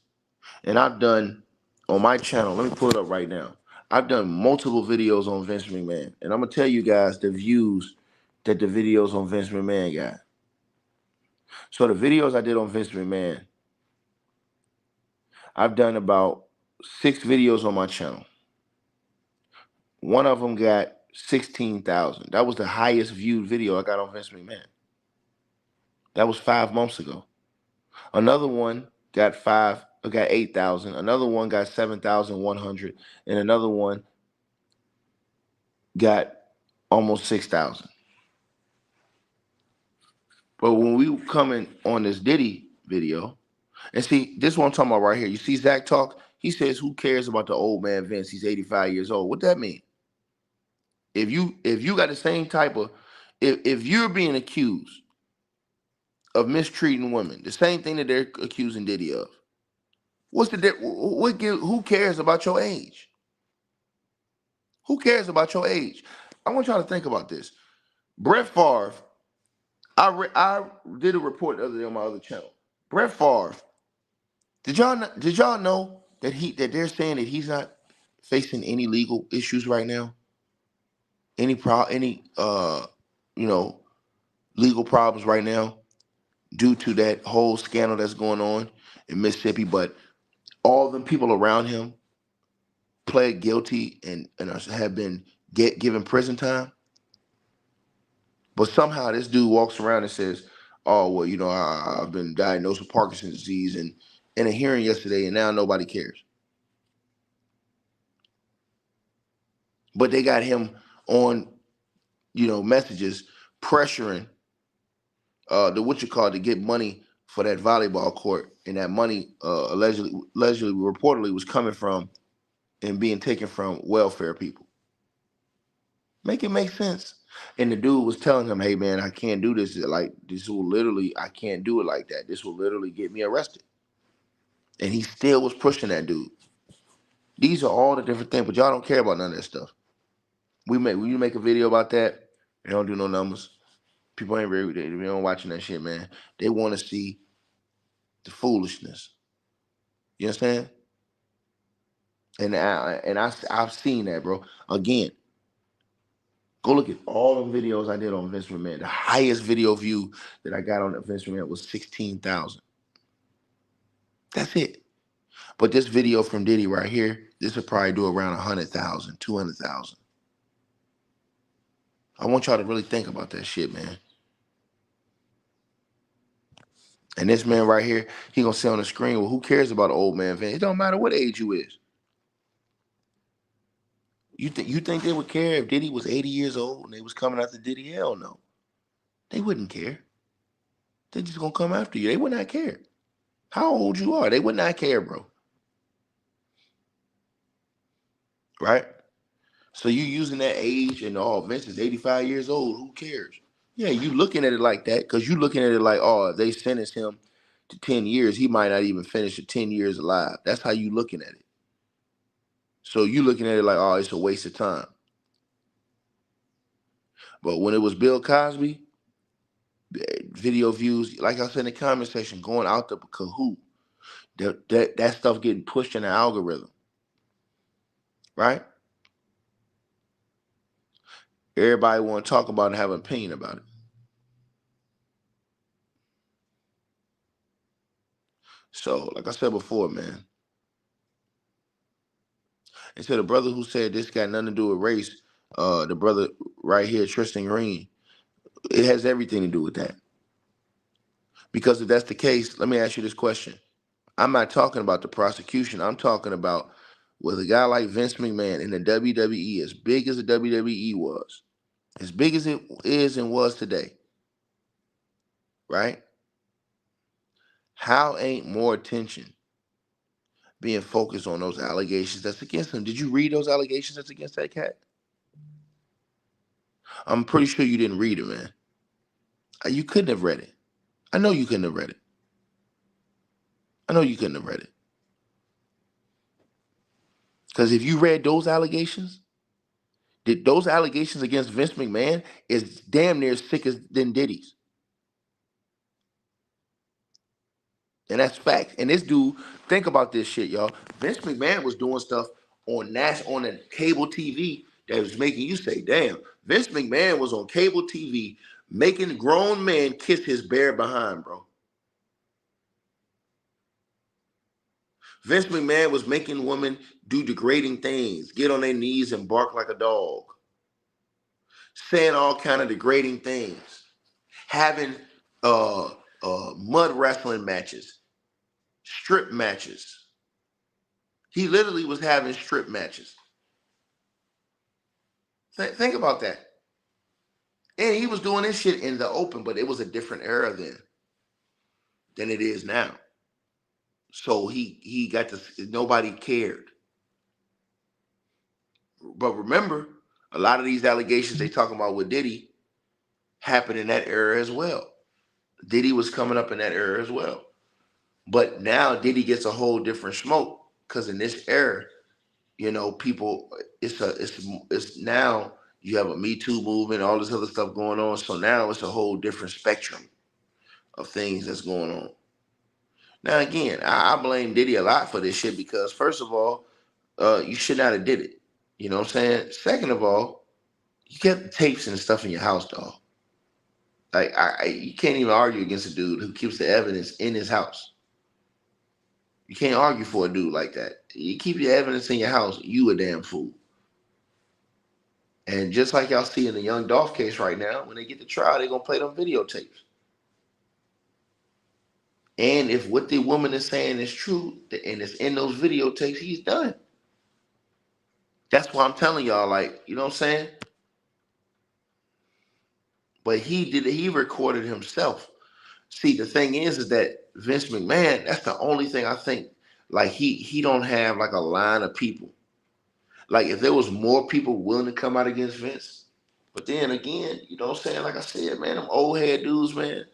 And I've done, on my channel, let me pull it up right now. I've done multiple videos on Vince McMahon. And I'm going to tell you guys the views that the videos on Vince McMahon got. So the videos I did on Vince McMahon, I've done about 6 videos on my channel. One of them got 16,000. That was the highest viewed video I got on Vince McMahon. That was 5 months ago. Another one got 8,000. Another one got 7,100, and another one got almost 6,000. But when we coming on this Diddy video, and see, this one I'm talking about right here. You see Zach talk? He says, "Who cares about the old man Vince? He's 85 years old." What that mean? If you got the same type of, if you're being accused of mistreating women, the same thing that they're accusing Diddy of, who cares about your age? Who cares about your age? I want y'all to think about this. Brett Favre, I did a report the other day on my other channel. Brett Favre, did y'all know that they're saying that he's not facing any legal issues right now? Any legal problems right now? due to that whole scandal that's going on in Mississippi, but all them people around him pled guilty and have been given prison time. But somehow this dude walks around and says, "Oh well, I've been diagnosed with Parkinson's disease," and in a hearing yesterday, and now nobody cares. But they got him on, messages pressuring to get money for that volleyball court, and that money allegedly, reportedly was coming from and being taken from welfare people. Make it make sense. And the dude was telling him, "Hey man, I can't do this. Like I can't do it like that. This will literally get me arrested." And he still was pushing that dude. These are all the different things, but y'all don't care about none of that stuff. When you make a video about that, they don't do no numbers. People ain't really, they don't watching that shit, man. They want to see the foolishness. You understand? And I've seen that, bro. Again, go look at all the videos I did on Vince McMahon. The highest video view that I got on Vince McMahon was 16,000. That's it. But this video from Diddy right here, this will probably do around 100,000, 200,000. I want y'all to really think about that shit, man. And this man right here, he gonna say on the screen, well, who cares about an old man Vince? It don't matter what age you is. You think they would care if Diddy was 80 years old and they was coming after Diddy? Hell no. They wouldn't care. They just gonna come after you. They would not care. How old you are, they would not care, bro. Right? So you using that age and Vince is 85 years old. Who cares? Yeah, you looking at it like that because you looking at it like, if they sentenced him to 10 years, he might not even finish the 10 years alive. That's how you looking at it. So you looking at it like, it's a waste of time. But when it was Bill Cosby, video views, like I said in the comment section, going out the Kahoot, that stuff getting pushed in the algorithm, right? Everybody want to talk about it and have an opinion about it. So, like I said before, man, instead of the brother who said this got nothing to do with race, the brother right here, Tristan Green, it has everything to do with that. Because if that's the case, let me ask you this question. I'm not talking about the prosecution. I'm talking about with a guy like Vince McMahon in the WWE, as big as the WWE was, as big as it is and was today, right? How ain't more attention being focused on those allegations that's against him? Did you read those allegations that's against that cat? I'm pretty sure you didn't read it, man. You couldn't have read it. I know you couldn't have read it. I know you couldn't have read it. Because if you read those allegations against Vince McMahon is damn near as sick than Diddy's. And that's fact. And this dude, think about this shit, y'all. Vince McMahon was doing stuff on the cable TV that was making you say, damn, Vince McMahon was on cable TV making grown men kiss his bare behind, bro. Vince McMahon was making women do degrading things, get on their knees and bark like a dog, saying all kind of degrading things, having mud wrestling matches, strip matches. He literally was having strip matches. Think about that. And he was doing this shit in the open, but it was a different era then than it is now. So he got this, nobody cared. But remember, a lot of these allegations they talking about with Diddy happened in that era as well. Diddy was coming up in that era as well. But now Diddy gets a whole different smoke because in this era, people, it's now you have a Me Too movement, all this other stuff going on. So now it's a whole different spectrum of things that's going on. Now again, I blame Diddy a lot for this shit because first of all, you should not have did it. You know what I'm saying? Second of all, you kept the tapes and stuff in your house, dog. Like you can't even argue against a dude who keeps the evidence in his house. You can't argue for a dude like that. You keep your evidence in your house, you a damn fool. And just like y'all see in the Young Dolph case right now, when they get to trial, they're gonna play them videotapes. And if what the woman is saying is true, and it's in those videotapes, he's done. That's why I'm telling y'all, like, you know what I'm saying? But he recorded himself. See, the thing is that Vince McMahon, that's the only thing I think, like he don't have like a line of people. Like if there was more people willing to come out against Vince, but then again, you know what I'm saying? Like I said, man, them old head dudes, man.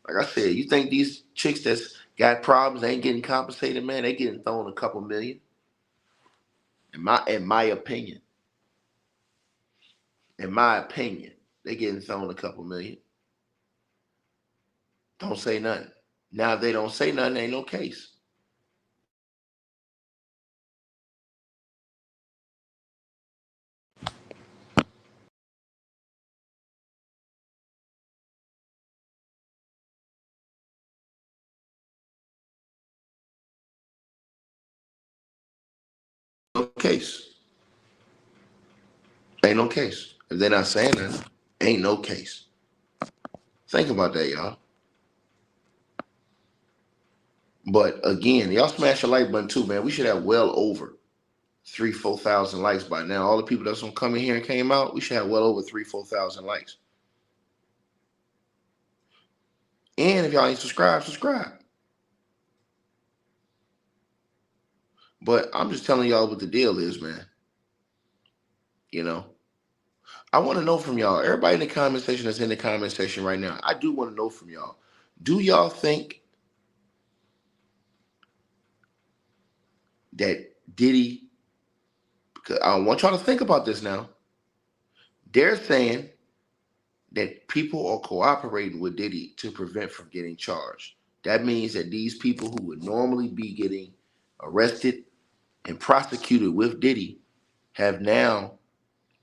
Like I said, you think these chicks that's got problems ain't getting compensated, man? They getting thrown a couple million. In my opinion. In my opinion, they getting thrown a couple million. Don't say nothing. Now if they don't say nothing, ain't no case. No case. Ain't no case. If they're not saying nothing, ain't no case. Think about that, y'all. But again, y'all smash the like button too, man. We should have well over 3,000-4,000 likes by now. All the people that's gonna come in here and came out, we should have well over 3,000-4,000 likes. And if y'all ain't subscribed, subscribe. But I'm just telling y'all what the deal is, man. You know, I want to know from y'all. Everybody in the comment section that's in the comment section right now, I do want to know from y'all. Do y'all think that Diddy? Because I want y'all to think about this now. They're saying that people are cooperating with Diddy to prevent from getting charged. That means that these people who would normally be getting arrested and prosecuted with Diddy have now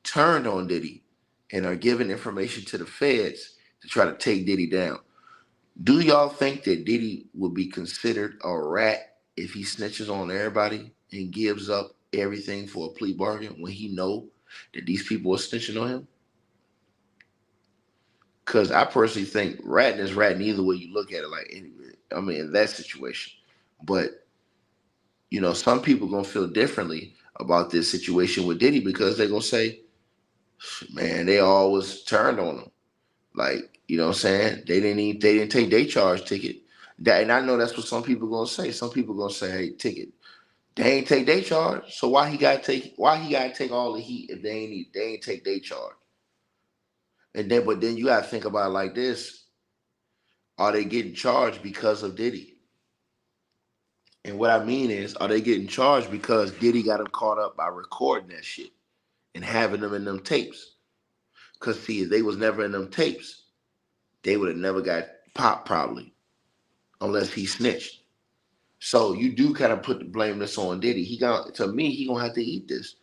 turned on Diddy and are giving information to the feds to try to take Diddy down. Do y'all think that Diddy would be considered a rat if he snitches on everybody and gives up everything for a plea bargain when he know that these people are snitching on him? Because I personally think ratting is ratting either way you look at it. Like, I mean, in that situation. But, you know, some people going to feel differently about this situation with Diddy because they're going to say, man, they always turned on him. Like, you know what I'm saying? They didn't take their charge ticket. And I know that's what some people going to say. Some people going to say, hey, ticket. They ain't take their charge. So why he got to take all the heat if they ain't take their charge? But then you got to think about it like this. Are they getting charged because of Diddy? And what I mean is, are they getting charged because Diddy got them caught up by recording that shit and having them in them tapes? Because, see, if they was never in them tapes, they would have never got popped probably, unless he snitched. So you do kind of put the blame this on Diddy. To me, he gonna have to eat this.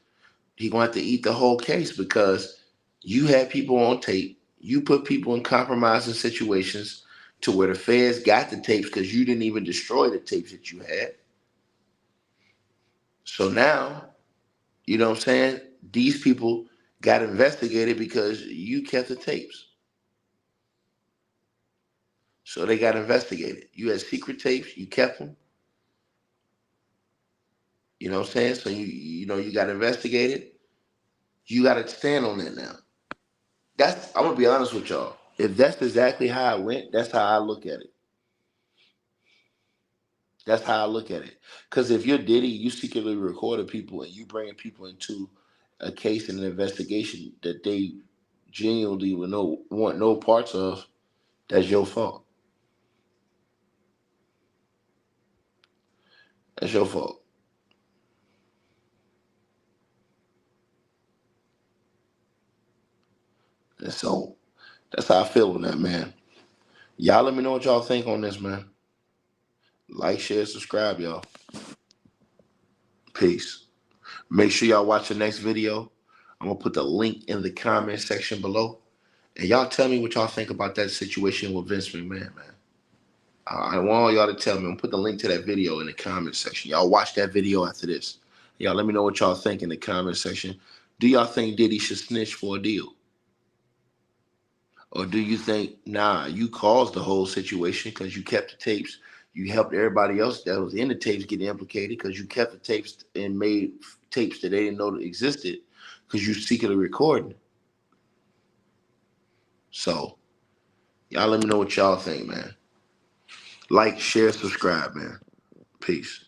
He gonna have to eat the whole case because you had people on tape. You put people in compromising situations to where the feds got the tapes because you didn't even destroy the tapes that you had. So now, you know what I'm saying? These people got investigated because you kept the tapes. So they got investigated. You had secret tapes, you kept them. You know what I'm saying? So you know you got investigated. You got to stand on that now. I'm gonna be honest with y'all. If that's exactly how it went, that's how I look at it. That's how I look at it. Because if you're Diddy, you secretly recorded people and you bringing people into a case and an investigation that they genuinely want no parts of, that's your fault. That's your fault. And so that's how I feel on that, man. Y'all let me know what y'all think on this, man. Like, share, subscribe, y'all. Peace. Make sure y'all watch the next video. I'm going to put the link in the comment section below. And y'all tell me what y'all think about that situation with Vince McMahon, man. I want all y'all to tell me. I'm gonna put the link to that video in the comment section. Y'all watch that video after this. Y'all let me know what y'all think in the comment section. Do y'all think Diddy should snitch for a deal? Or do you think, nah, you caused the whole situation because you kept the tapes. You helped everybody else that was in the tapes get implicated because you kept the tapes and made tapes that they didn't know that existed because you secretly recording. So, y'all let me know what y'all think, man. Like, share, subscribe, man. Peace.